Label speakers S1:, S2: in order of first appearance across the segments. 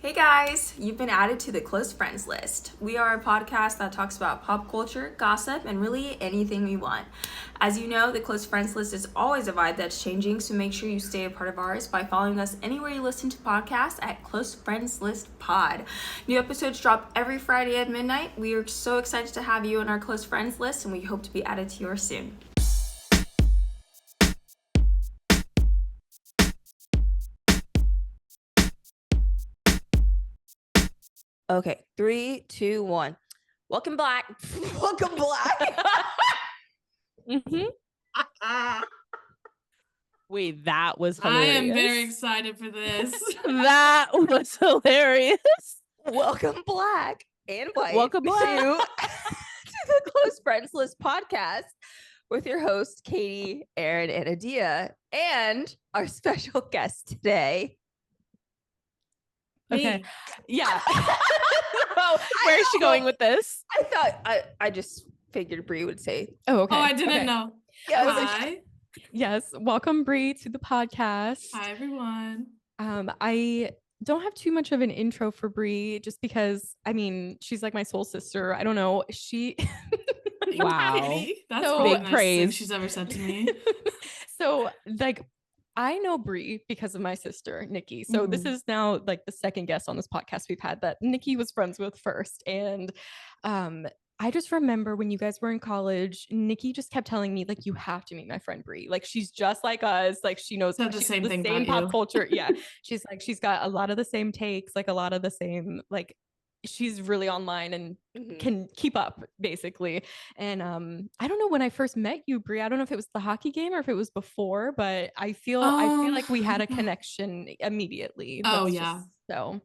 S1: Hey guys, you've been added to the Close Friends list. We are a podcast that talks about pop culture, gossip, and really anything we want. As you know, the Close Friends list is always a vibe that's changing, so make sure you stay a part of ours by following us anywhere you listen to podcasts at Close Friends List Pod. New episodes drop every Friday at midnight. We are so excited to have you on our Close Friends list, and we hope to be added to yours soon. Okay, 3, 2, 1. Welcome back. Welcome black.
S2: Wait, that was hilarious.
S3: I am very excited for this.
S2: That was hilarious.
S1: Welcome black and white.
S2: Welcome black
S1: to the Close Friends List podcast with your hosts, Katie, Aaron, and Adia, and our special guest today.
S2: Okay.
S3: Me.
S2: Yeah. Where is she going with this?
S1: I thought I just figured Brie would say.
S2: Oh, okay.
S3: Oh, I didn't
S2: Okay.
S3: know.
S1: Yeah, I was
S3: Hi.
S2: Yes. Welcome, Brie, to the podcast.
S3: Hi, everyone.
S2: I don't have too much of an intro for Brie just because, I mean, she's like my soul sister. I don't know. She.
S3: Wow. Katie. That's
S2: So-
S3: probably
S2: Big
S3: the nicest thing
S2: praise.
S3: she's ever said to me.
S2: So, like, I know Brie because of my sister, Nikki. So this is now like the second guest on this podcast we've had that Nikki was friends with first. And I just remember when you guys were in college, Nikki just kept telling me, like, you have to meet my friend Brie. Like, she's just like us. Like, she knows
S3: Said the
S2: she's
S3: same thing
S2: same
S3: about
S2: pop
S3: you.
S2: culture. Yeah. She's like, she's got a lot of the same takes, like a lot of the same, like, she's really online and can keep up basically. And I don't know when I first met you, Brie. I don't know if it was the hockey game or if it was before, but I feel like we had a connection immediately.
S3: Oh,
S2: Let's
S3: yeah.
S2: just- so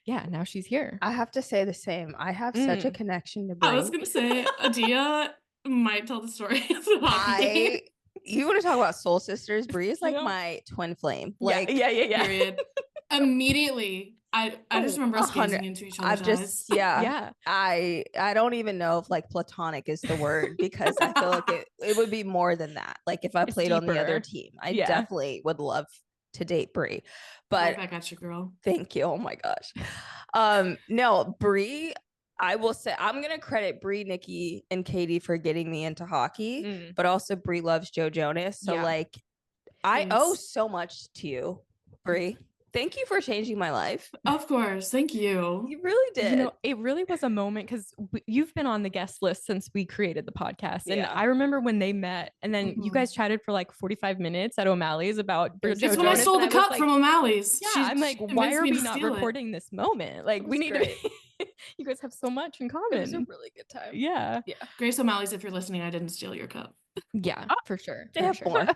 S2: yeah, now she's here.
S1: I have to say the same. I have such a connection to Brie.
S3: I was going to say, Adia might tell the story of the hockey game.
S1: You want to talk about soul sisters? Brie is like
S2: Yeah.
S1: my twin flame.
S2: Yeah,
S1: Like,
S2: yeah.
S3: Period. Immediately, I just remember us
S1: 100.
S3: gazing into each other's
S1: I've
S3: eyes.
S1: just yeah. I don't even know if like platonic is the word because I feel like it would be more than that. Like if I
S2: It's
S1: played on the other
S2: deeper.
S1: team, I
S2: Yeah.
S1: definitely would love to date Brie. But
S3: Right back at you, girl.
S1: thank you. Oh my gosh. No, Brie, I will say I'm gonna credit Brie, Nikki, and Katie for getting me into hockey, but also Brie loves Joe Jonas. So
S2: Yeah.
S1: like I
S3: Please.
S1: owe so much to you, Brie. Thank you for changing my life.
S3: Of course. Thank you.
S1: You really did.
S2: You know, it really was a moment because you've been on the guest list since we created the podcast. And
S1: Yeah.
S2: I remember when they met and then you guys chatted for like 45 minutes at O'Malley's about Joe
S3: It's when I
S2: Jonas,
S3: stole
S2: and
S3: the
S2: was
S3: cup
S2: like,
S3: from O'Malley's.
S2: yeah,
S3: She
S2: I'm like, why
S3: convinced
S2: are
S3: me
S2: we
S3: to
S2: not
S3: steal it.
S2: recording this moment? Like, we
S1: was
S2: need
S1: great.
S2: to. You guys have so much in
S1: It was a
S2: common.
S1: really good time.
S2: Yeah.
S3: Grace O'Malley's, if you're listening, I didn't steal your cup.
S2: Yeah, for sure.
S1: They
S2: for
S1: have
S2: sure.
S1: more.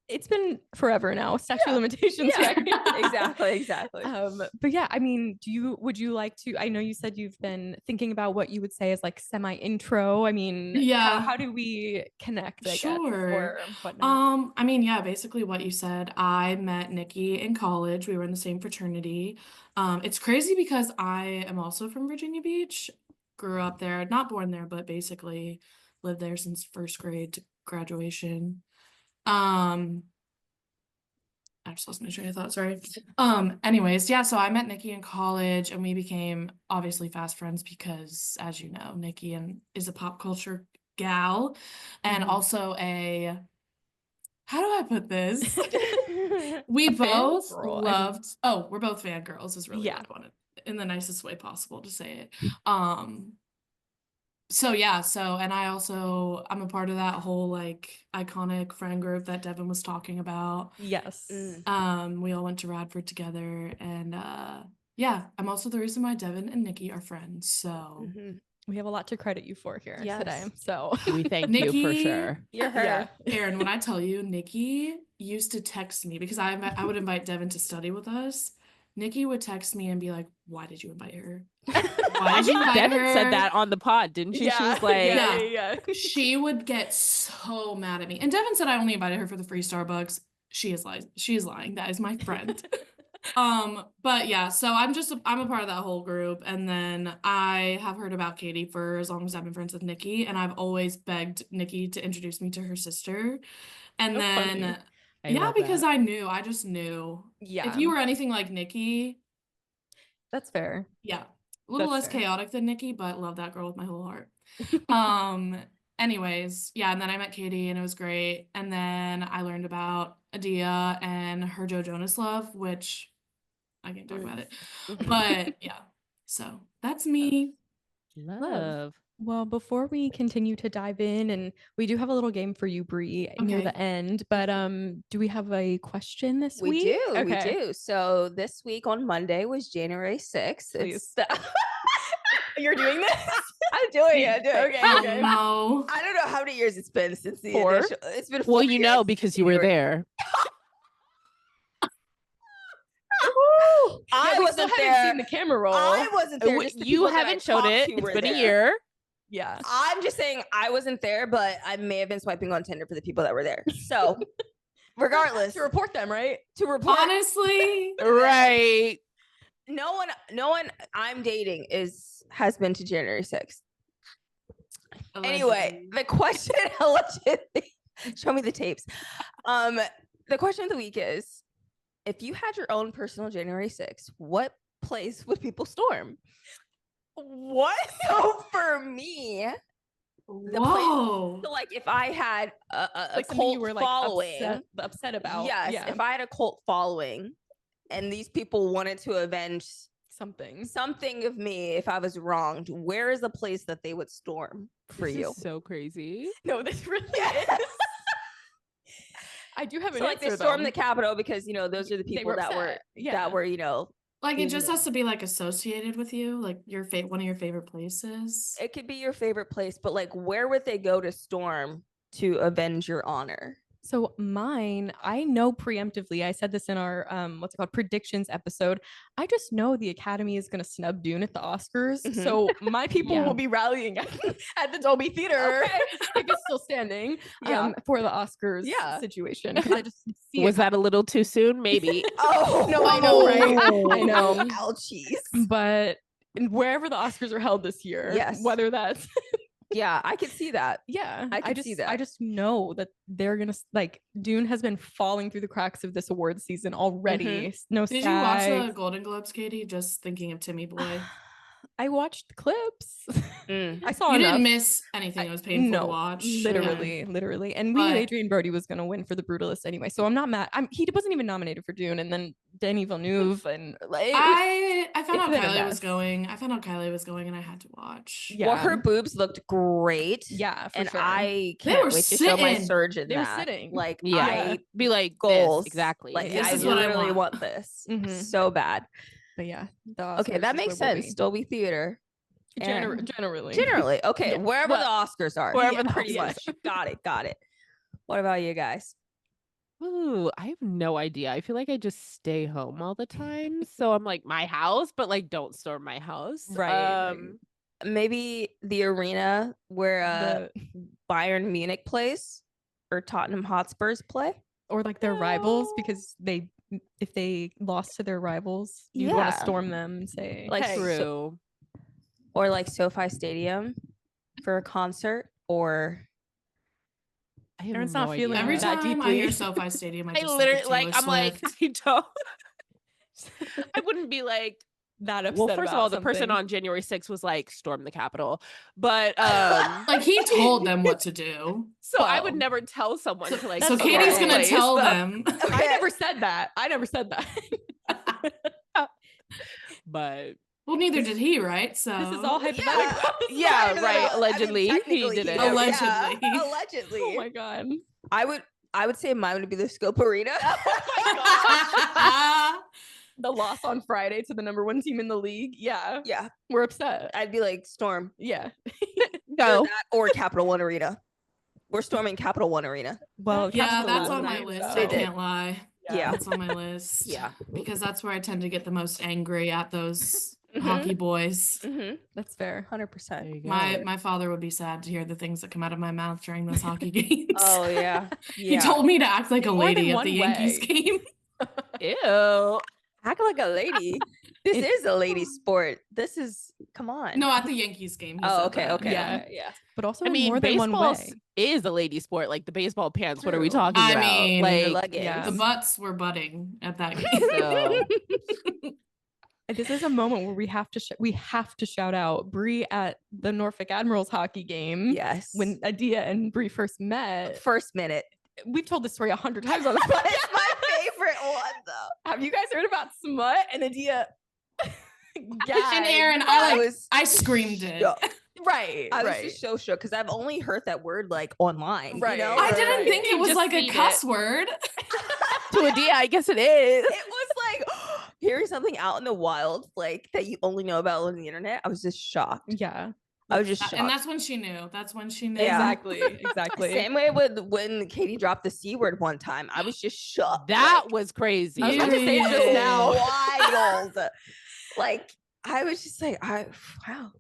S2: It's been forever now. Statute of limitations,
S1: Yeah,
S2: right?
S1: exactly.
S2: But yeah, I mean, would you like to? I know you said you've been thinking about what you would say as like semi intro. I mean,
S3: Yeah.
S2: how do we connect? I guess,
S3: Sure.
S2: or whatnot.
S3: I mean, yeah, basically what you said. I met Nikki in college. We were in the same fraternity. It's crazy because I am also from Virginia Beach. Grew up there, not born there, but basically lived there since first grade to graduation. I just lost my train of thought, sorry. Anyways, yeah, so I met Nikki in college and we became obviously fast friends because, as you know, Nikki is a pop culture gal and also how do I put this? We both
S2: Fangirl,
S3: loved, we're both fangirls is really
S2: Yeah.
S3: what I wanted in the nicest way possible to say it. So yeah, and I'm a part of that whole like iconic friend group that Devin was talking about.
S2: Yes.
S3: We all went to Radford together and yeah, I'm also the reason why Devin and Nikki are friends. So
S2: We have a lot to credit you for here
S1: Yes.
S2: today. So
S4: We thank you for
S3: Nikki-
S4: sure.
S1: You're her.
S2: Yeah.
S3: Aaron, when I tell you, Nikki used to text me because I would invite Devin to study with us. Nikki would text me and be like, "Why did you invite her? Why did you invite
S4: Devin
S3: her?"
S4: said that on the pod, didn't she? She was like,
S3: yeah. She would get so mad at me. And Devin said I only invited her for the free Starbucks. She is lying. She is lying. That is my friend. But yeah, so I'm a part of that whole group. And then I have heard about Katie for as long as I've been friends with Nikki, and I've always begged Nikki to introduce me to her sister. And
S2: So
S3: then
S2: funny.
S4: I
S3: yeah,
S4: love
S3: because
S4: that.
S3: I just knew.
S2: Yeah.
S3: If you were anything like Nikki,
S2: That's fair.
S3: Yeah. A little
S2: That's
S3: less
S2: fair.
S3: chaotic than Nikki, but love that girl with my whole heart. Anyways, yeah, and then I met Katie and it was great. And then I learned about Adia and her Joe Jonas love, which I can't talk about it. But yeah, so that's me.
S4: Love.
S2: Well, before we continue to dive in, and we do have a little game for you, Bree, near
S3: Okay.
S2: the end. But do we have a question this
S5: We
S2: week?
S5: do. We
S2: Okay.
S5: do. So this week on Monday was January 6th.
S2: Please. You're doing this?
S5: I'm doing it. I'm doing it.
S2: Okay.
S3: Oh
S2: Okay.
S3: no.
S5: I don't know how many years it's been since the
S2: 4?
S5: initial. It's been 4
S4: Well, you know,
S5: years
S4: because
S5: since
S4: you were
S5: January.
S4: there.
S5: I
S2: we
S5: wasn't
S2: still
S5: there.
S2: haven't seen the camera roll.
S5: I wasn't there. Just the
S4: You
S5: people that I
S4: haven't showed
S5: talked
S4: it.
S5: to
S4: It's
S5: were
S4: been a
S5: there.
S4: year.
S2: Yeah.
S5: I'm just saying I wasn't there, but I may have been swiping on Tinder for the people that were there. So, regardless,
S2: To report them, right?
S5: to report,
S3: Honestly,
S4: Right.
S5: no one I'm dating has been to January 6th. Anyway,
S3: allegedly.
S5: the question allegedly, show me the tapes. The question of the week is, if you had your own personal January 6th, what place would people storm?
S2: What?
S5: So for me,
S3: Whoa.
S5: so like if I had a
S2: Like something
S5: cult
S2: you were like
S5: following,
S2: upset about.
S5: yes,
S2: Yeah.
S5: if I had a cult following and these people wanted to avenge
S2: something
S5: of me if I was wronged, where is a place that they would storm for
S4: This
S5: you?
S4: is so crazy.
S2: No, this really is. I do have an
S5: So like
S2: answer.
S5: they stormed
S2: though.
S5: the Capitol because those are the
S2: They
S5: people
S2: were
S5: that were
S2: upset. Yeah.
S5: that were
S3: Like it just
S5: Yeah.
S3: has to be like associated with you, like your one of your favorite places.
S5: it could be your favorite place, but like where would they go to storm to avenge your honor?
S2: So mine, I know preemptively. I said this in our what's it called, predictions episode. I just know the Academy is going to snub Dune at the Oscars.
S5: Mhm.
S2: So my people
S3: Yeah.
S2: will be rallying at the Dolby Theater.
S5: Okay.
S2: If it's still standing.
S5: Yeah.
S2: For the Oscars
S5: Yeah.
S2: situation. 'Cause I just see
S4: Was
S2: it
S4: that a little too soon? Maybe.
S5: Oh
S2: No, I know, right? I know.
S5: Ouchies.
S2: But wherever the Oscars are held this year,
S5: Yes.
S2: whether that's
S5: Yeah, I could see that.
S2: yeah,
S5: I could
S2: just
S5: see that.
S2: I just know that they're gonna like Dune has been falling through the cracks of this award season already. No
S3: Did you watch the
S2: SAGs.
S3: Golden Globes, Katie? Just thinking of Timmy Boy.
S2: I watched the clips.
S5: Mm.
S2: I saw
S3: You
S2: enough.
S3: didn't miss anything. It was painful
S2: no,
S3: to watch.
S2: literally. And we knew
S3: But-
S2: Adrian Brody was going to win for The Brutalist anyway, so I'm not mad. He wasn't even nominated for Dune, and then Denis Villeneuve and like
S3: I found out
S2: it's been a
S3: Kylie was
S2: mess.
S3: going. I found out Kylie was going, and I had to watch.
S2: Yeah.
S5: Well, her boobs looked great.
S2: yeah, for
S5: And
S2: sure.
S5: I
S3: They
S5: can't
S3: were
S5: wait to show my
S3: sitting.
S5: surgeon
S2: They were
S5: that.
S2: sitting.
S5: Like
S4: Yeah.
S5: I
S4: Be like
S5: goals
S4: this, exactly.
S5: Like
S2: This
S5: I
S2: is what I
S5: really
S3: want.
S5: want this
S2: Mhm.
S5: so bad.
S2: But yeah, the
S5: Okay,
S2: Oscars
S5: that
S2: is
S5: makes
S2: where we'll
S5: sense.
S2: be.
S5: Dolby Theater.
S2: Generally.
S5: Generally. Okay,
S2: Yeah.
S5: wherever
S2: Well,
S5: the Oscars are.
S4: wherever the
S5: pretty
S4: Oscars
S5: much. Got it. What about you guys?
S4: Ooh, I have no idea. I feel like I just stay home all the time. So I'm like my house, but like don't storm my house.
S2: Right.
S5: Maybe the arena where Bayern Munich plays or Tottenham Hotspurs play.
S2: Or like their rivals, because if they lost to their rivals, you'd want to
S5: Yeah.
S2: storm them and say,
S5: Like,
S2: hey,
S4: True.
S5: Or like SoFi Stadium for a concert, or
S4: I have
S2: Aaron's
S4: no
S2: not feeling
S4: idea.
S3: Every
S2: that
S3: time I
S2: deeply.
S3: hear SoFi Stadium, I
S4: I
S3: just think
S4: literally
S3: of
S4: like
S3: Taylor
S4: I'm like
S3: Swift.
S4: I don't. I wouldn't be like
S2: that upset.
S4: well, first of
S2: about
S4: all, the person
S2: something.
S4: on January 6th was like storm the Capitol, but
S3: Like he told them what to do.
S4: so I would
S2: Well,
S4: never tell someone to like.
S3: So
S5: That's
S3: Katie's
S5: okay.
S3: gonna
S5: Place,
S3: tell
S5: though.
S3: them.
S2: I never said that.
S4: But
S3: Well, neither did he, right? So
S2: This is all hypothetical.
S4: yeah, right, allegedly, he
S5: technically
S4: did it.
S5: never-
S3: Allegedly.
S5: yeah, allegedly.
S2: Oh my god.
S5: I would say mine would be the Scope Arena.
S2: The loss on Friday to the number 1 team in the league. Yeah.
S5: Yeah,
S2: We're upset.
S5: I'd be like Storm.
S2: Yeah.
S5: Either
S4: go.
S5: that or Capital One Arena. We're storming Capital One Arena.
S2: Well,
S3: Yeah,
S2: Capital
S3: that's
S2: was
S3: on my
S2: nice,
S3: list.
S2: so-
S3: I
S5: They did.
S3: can't lie.
S5: Yeah.
S3: That's on my list.
S5: Yeah.
S3: Because that's where I tend to get the most angry at those
S5: Mhm.
S3: hockey boys.
S5: Mm-hmm.
S2: That's fair.
S5: 100%.
S4: There you go.
S3: My father would be sad to hear the things that come out of my mouth during those hockey games.
S5: Oh yeah.
S3: He told me to act like a
S2: In more than
S3: lady at
S2: one
S3: the Yankees
S2: way.
S3: game.
S4: Ew.
S5: Act like a lady. This is a lady sport. This is come on.
S3: No, at the Yankees game. he
S5: Oh,
S3: said
S5: okay,
S3: that.
S5: okay.
S2: Yeah.
S5: Okay, yeah.
S2: But also
S4: I
S2: in
S4: mean,
S2: more than one
S4: baseball
S2: way.
S4: is a lady sport. Like the baseball pants. What are we
S2: True.
S4: talking
S3: I
S4: about?
S3: mean,
S5: The
S4: like,
S5: leggings.
S2: yeah.
S3: The butts were budding at that game.
S4: so
S2: This is a moment where we have to shout out Bree at the Norfolk Admirals hockey game.
S5: Yes.
S2: When Adia and Bree first met.
S5: First minute.
S2: We've told this story 100 times on this podcast.
S5: It's my favorite one though.
S2: Have you guys heard about Smut and Adia?
S3: And Aaron, I screamed it.
S2: Right.
S5: I was just so shook because I've only heard that word like online.
S2: Right.
S5: You know?
S3: I didn't think it
S2: You
S3: was
S2: just
S3: like a
S2: seen
S3: cuss
S2: it.
S3: word.
S4: To Adia, I guess it is.
S5: It was like hearing something out in the wild, like that you only know about on the internet. I was just shocked.
S2: Yeah.
S5: I was just shocked.
S3: And that's when she knew. That's when she knew.
S5: Yeah.
S2: Exactly.
S5: Same way with when Katie dropped the C word one time. I was just shocked.
S4: That
S5: like,
S4: was crazy.
S2: I was about to say it
S3: Period.
S2: just now.
S5: wild. Like I was just like, wow,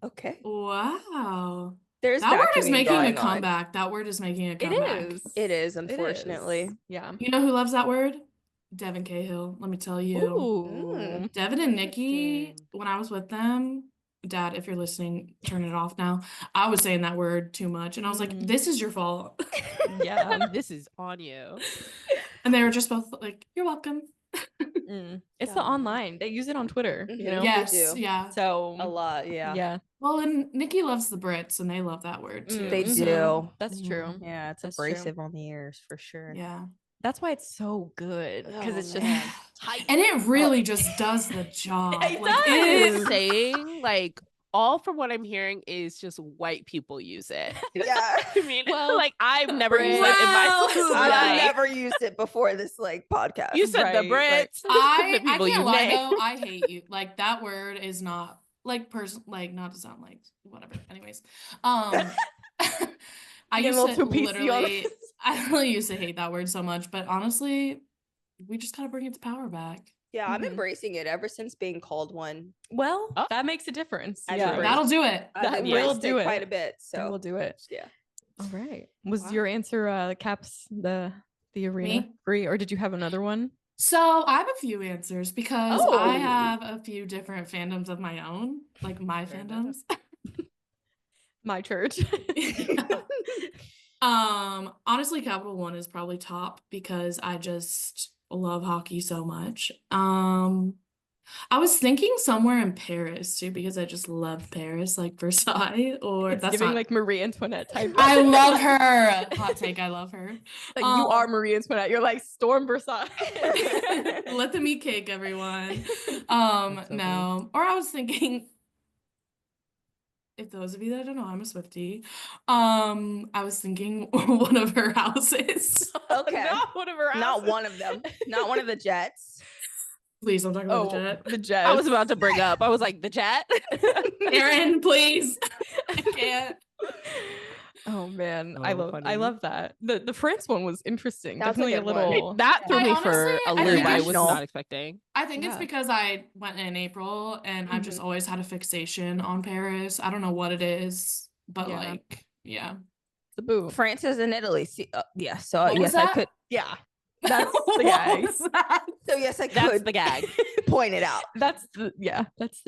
S5: okay.
S3: Wow.
S5: There's
S3: That word is
S5: vacuuming
S3: making a
S5: going on.
S3: comeback. That word is making a comeback.
S5: It is,
S2: It
S5: unfortunately.
S2: is. Yeah.
S3: You know who loves that word? Devin Cahill. Let me tell you.
S2: Ooh.
S3: Devin and Nikki,
S4: Interesting.
S3: when I was with them, Dad, if you're listening, turn it off now. I was saying that word too much. And I was like,
S2: Mhm.
S3: this is your fault.
S2: Yeah.
S4: This is on you.
S3: And they were just both like, you're welcome.
S2: It's the online. They use it on Twitter, you
S5: Mhm.
S2: know?
S5: Yeah.
S3: Yes.
S5: do.
S3: Yeah.
S2: So
S5: A lot, yeah.
S2: yeah.
S3: Well, and Nikki loves the Brits and they love that word too.
S5: They
S2: Mhm.
S5: do.
S2: That's
S3: Mhm.
S2: true.
S5: Yeah, it's
S2: That's true.
S5: abrasive on the ears for sure.
S3: Yeah.
S2: That's why it's so good. Because
S5: Oh,
S2: it's just
S5: man.
S2: tight.
S3: And it really just does the job.
S2: It
S3: Like
S2: does.
S4: Saying like all from what I'm hearing is just white people use it.
S5: Yeah.
S4: I mean,
S2: Well,
S4: like I've never used it in
S3: Well,
S4: my
S5: I've
S4: life.
S5: never used it before this like podcast.
S4: You said the
S2: Right, right.
S4: Brits.
S3: I
S4: the people
S3: can't
S4: you
S3: lie
S4: name.
S3: though. I hate you. Like that word is not like like not to sound like whatever. Anyways, I
S2: Getting a
S3: used
S2: little
S3: to
S2: too PC on
S3: literally,
S2: this.
S3: I really used to hate that word so much. But honestly, we just gotta bring its power back.
S5: Yeah, I'm
S2: Mhm.
S5: embracing it ever since being called one.
S2: Well,
S4: Oh.
S2: that makes a difference.
S5: As
S2: Yeah.
S5: a
S3: That'll do it.
S5: I've
S2: That will
S5: embraced
S2: do it.
S5: quite a bit.
S2: That will
S5: So
S2: do it.
S5: yeah.
S2: All right. Was
S5: Wow.
S2: your answer caps the arena
S3: Me?
S2: free, or did you have another one?
S3: So I have a few answers because
S2: Oh.
S3: I have a few different fandoms of my own, like my
S4: Fair enough.
S3: fandoms.
S2: My church.
S3: Honestly, Capital One is probably top because I just love hockey so much. I was thinking somewhere in Paris too because I just love Paris, like Versailles, or
S2: It's
S3: that's
S2: giving
S3: not.
S2: like Marie Antoinette type.
S3: I love her. Hot take. I love her.
S2: Like, you are
S3: um,
S2: Marie Antoinette. You're like Storm Versailles.
S3: Let them eat cake, everyone.
S4: That's so
S3: No. Or I was thinking, if those of you that don't know, I'm a Swiftie. I was thinking one of her houses.
S5: Okay.
S2: Not one of her
S5: Not
S2: houses.
S5: one of them. Not one of the Jets.
S3: Please don't talk about
S2: Oh,
S3: the jet.
S2: the Jets.
S4: I was about to bring up. I was like, the jet.
S3: Aaron, please. I can't.
S2: Oh man,
S4: So
S2: I
S4: funny.
S2: love that. The France one was interesting.
S5: That was a
S2: Definitely a
S5: good one.
S2: little.
S4: That threw
S3: I
S4: me for
S3: honestly-
S4: a
S3: I
S4: loop.
S3: think
S4: I
S3: it's
S4: was
S5: just-
S4: not expecting.
S3: I think it's
S2: Yeah.
S3: because I went in April and I've just always had a fixation on Paris. I don't know what it is, but
S2: Yeah.
S3: like, yeah.
S2: the boo.
S5: France is in Italy. See, yeah. So
S3: What was
S5: yes, I
S3: that?
S5: could.
S2: Yeah, that's the
S3: What
S2: gag.
S3: was that?
S5: So yes, I
S4: That's
S5: could
S4: the gag.
S5: point it out.
S2: That's the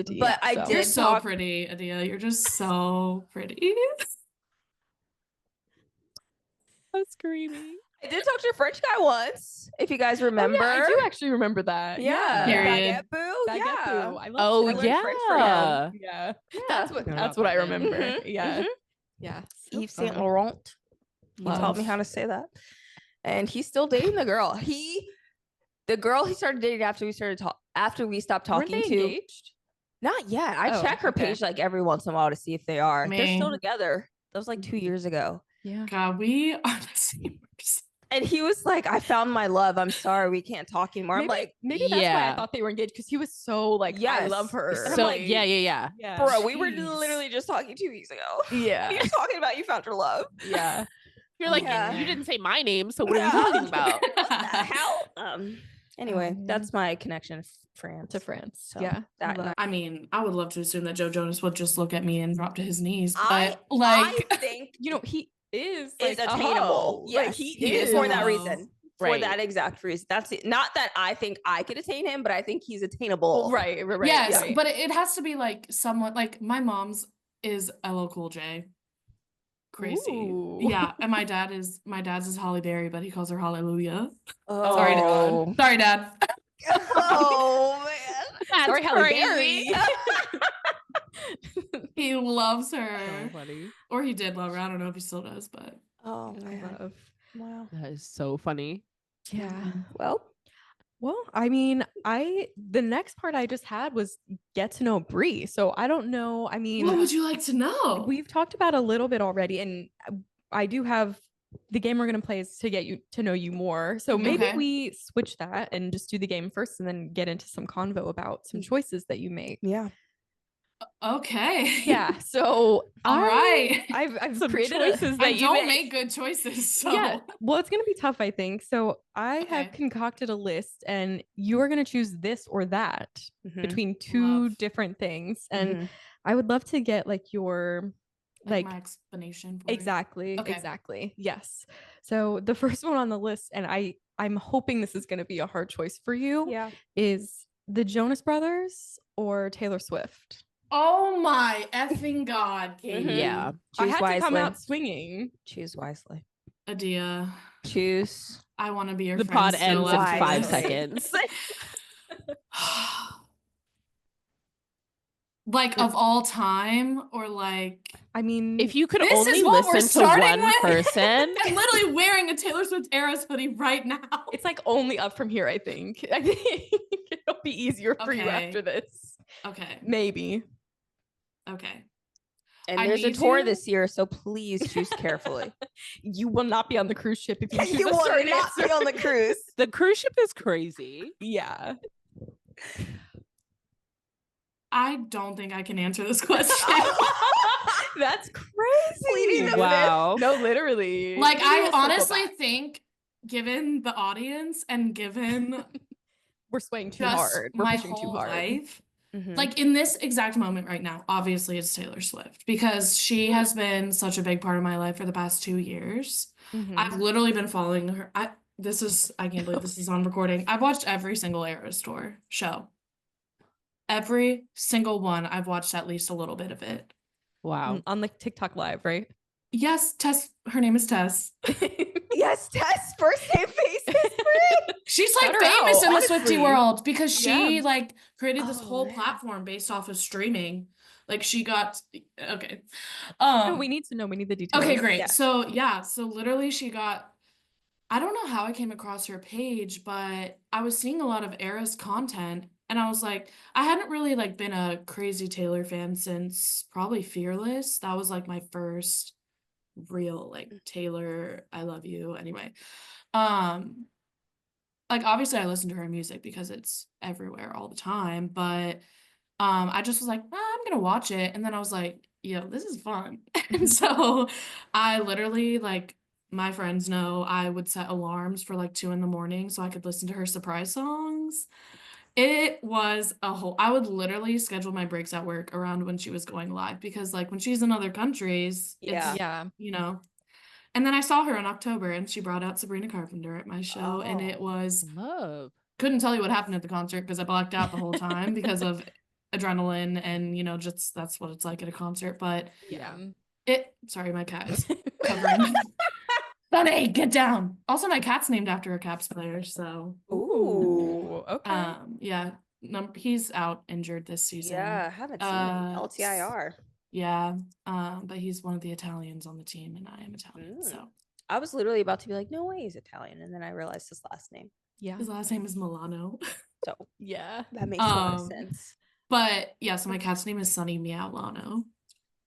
S2: tea.
S5: But I
S2: so.
S5: did
S3: You're so
S5: talk-
S3: pretty, Adia. You're just so pretty.
S4: I'm screaming.
S5: I did talk to a French guy once, if you guys
S2: Oh,
S5: remember.
S2: yeah, I do actually remember that.
S5: Yeah.
S3: Period.
S5: Baguette boo.
S2: Baguette
S5: Yeah.
S2: boo. I love
S4: Oh,
S5: I learned French from
S4: yeah.
S5: him.
S2: Yeah.
S5: Yeah.
S2: That's what I remember.
S5: Mhm,
S2: Yeah.
S5: mhm.
S2: Yeah. So
S5: Yves Saint
S2: fun.
S5: Laurent. He taught
S2: Love.
S5: me how to say that. And he's still dating the girl. The girl he started dating after we stopped
S2: Weren't
S5: talking
S2: they
S5: to.
S2: engaged?
S5: Not yet. I
S2: Oh,
S5: check her
S2: okay.
S5: page like every once in a while to see if they are. They're still
S3: Man.
S5: together. That was like 2 years ago.
S2: Yeah.
S3: God, we are the same person.
S5: And he was like, I found my love. I'm sorry, we can't talk anymore. I'm like,
S2: maybe that's why I
S4: yeah.
S2: thought they were engaged, because he was so like, I
S5: Yes.
S2: love her.
S5: And I'm
S4: So
S5: like,
S4: yeah.
S2: yeah.
S5: bro, we were
S3: Jeez.
S5: literally just talking 2 weeks ago.
S2: Yeah.
S5: You're talking about you found your love.
S2: Yeah.
S4: You're like,
S5: Yeah.
S4: you didn't say my name, so what are you
S5: Yeah.
S4: talking about?
S5: What the hell? Anyway,
S2: man.
S5: that's my connection to France.
S2: To France.
S5: So,
S2: yeah.
S5: that
S2: Love-
S3: I mean, I would love to assume that Joe Jonas would just look at me and drop to his knees, but
S5: I
S3: like,
S5: think
S2: you know, he is
S5: is
S2: like, a
S5: attainable.
S2: hoe.
S5: Yes,
S2: Like,
S3: he is
S5: for
S3: a
S5: that
S3: hoe.
S5: reason. For
S4: Right.
S5: that exact reason. That's it. Not that I think I could attain him, but I think he's attainable.
S2: Right.
S3: yes,
S2: right.
S3: but it has to be like someone like my mom's is LL Cool J. Crazy.
S2: Ooh.
S3: Yeah, and my dad's is Holly Berry, but he calls her Hallelujah.
S5: Oh,
S3: Sorry, Dad. Sorry, Dad.
S5: oh man.
S4: That's
S2: Sorry, Halle
S4: crazy.
S2: Berry.
S3: He loves
S4: So
S3: her.
S4: funny.
S3: Or he did love her. I don't know if he still does, but
S5: Oh
S2: I
S5: man.
S2: love.
S5: Wow.
S4: That is so funny.
S2: Yeah.
S5: Well,
S2: Well, I mean, the next part I just had was get to know Bree. So I don't know. I mean,
S3: what would you like to know?
S2: we've talked about a little bit already, and I do have the game we're gonna play is to get you to know you more. So maybe
S3: Okay.
S2: we switch that and just do the game first, and then get into some convo about some choices that you make.
S5: yeah.
S3: Okay.
S2: Yeah. So
S3: All right.
S2: I've
S4: Some
S2: created
S4: choices
S3: I
S4: that you
S3: don't
S4: make.
S3: make good choices, so
S2: Yeah. Well, it's gonna be tough, I think. So I have
S3: Okay.
S2: concocted a list, and you are gonna choose this or that
S5: Mhm.
S2: between two
S3: Love.
S2: different things, and
S5: Mhm.
S2: I would love to get like your
S3: like my explanation for it.
S2: exactly,
S3: Okay.
S2: exactly. Yes. So the first one on the list, and I'm hoping this is going to be a hard choice for you,
S5: Yeah.
S2: is the Jonas Brothers or Taylor Swift.
S3: Oh my effing god, Katie.
S5: Mhm.
S4: Yeah.
S2: I
S5: Choose
S2: had to come
S5: wisely.
S2: out swinging.
S5: Choose wisely.
S3: Adia,
S5: Choose.
S3: I want to be your
S4: The
S3: friend
S4: pod
S3: still
S4: ends in
S3: after
S4: 5
S3: this.
S4: seconds.
S3: Like of all time, or like
S2: I mean,
S4: If you could
S3: This
S4: only
S3: is what we're
S4: listen to
S3: starting
S4: one
S3: with?
S4: person,
S3: I'm literally wearing a Taylor Swift Eras hoodie right now.
S2: it's like only up from here, I think. I think it'll be easier for you
S3: Okay.
S2: after this.
S3: Okay.
S2: Maybe.
S3: Okay.
S5: And
S3: I
S5: there's a
S3: need
S5: tour
S3: you-
S5: this year, so please choose carefully.
S2: You will not be on the cruise ship if you choose
S5: You
S2: a
S5: will
S2: certain
S5: not
S2: answer.
S5: be on the cruise.
S4: the cruise ship is crazy.
S2: Yeah.
S3: I don't think I can answer this question.
S2: That's crazy.
S5: Pleading the
S4: Wow.
S2: No, literally.
S3: Like
S2: We
S3: I
S2: will circle
S3: honestly
S2: back.
S3: think, given the audience and given
S2: We're swaying too
S3: just
S2: hard. We're
S3: my
S2: pushing too
S3: whole
S2: hard.
S3: life,
S5: Mhm.
S3: like in this exact moment right now, obviously it's Taylor Swift because she has been such a big part of my life for the past 2 years.
S2: Mhm.
S3: I've literally been following her. I can't believe this is on recording. I've watched every single Eras Tour show. Every single one. I've watched at least a little bit of it.
S4: Wow.
S2: On like TikTok live, right?
S3: Yes, Tess. Her name is Tess.
S5: Yes, Tess, first name faces.
S3: She's
S2: Shout
S3: like
S2: her
S3: famous
S2: out,
S3: in the Swiftie
S2: honestly.
S3: world because she
S2: Yeah.
S3: like created this
S5: Oh,
S3: whole
S5: man.
S3: platform based off of streaming. Like she got okay.
S2: No, we need to know. We need the details.
S3: Okay, great.
S5: Yeah.
S3: So yeah, so literally she got I don't know how I came across her page, but I was seeing a lot of Eras content and I was like, I hadn't really like been a crazy Taylor fan since probably Fearless. That was like my first real like Taylor, I love you. Anyway. Like obviously I listen to her music because it's everywhere all the time, but I just was like, I'm gonna watch it. And then I was like, yo, this is fun. And so I literally like my friends know I would set alarms for like 2 a.m. so I could listen to her surprise songs. It was a whole I would literally schedule my breaks at work around when she was going live because like when she's in other countries,
S5: Yeah.
S3: it's
S2: Yeah.
S3: you know. And then I saw her in October and she brought out Sabrina Carpenter at my show and it
S5: Oh.
S3: was
S4: Love.
S3: couldn't tell you what happened at the concert because I blacked out the whole time because of adrenaline and just that's what it's like at a concert. But
S2: Yeah.
S3: sorry, my cat is covering. Bunny, get down. Also, my cat's named after a Caps player, so
S5: Ooh.
S2: Okay.
S3: yeah, he's out injured this season.
S5: Yeah, I haven't seen him. LTIR.
S3: Yeah, but he's one of the Italians on the team, and I am Italian,
S5: Mm.
S3: so
S5: I was literally about to be like, no way he's Italian. And then I realized his last name.
S2: Yeah.
S3: his last name is Milano.
S5: So
S2: Yeah.
S5: that makes a lot of
S3: Um,
S5: sense.
S3: But yeah, so my cat's name is Sunny Meowlano.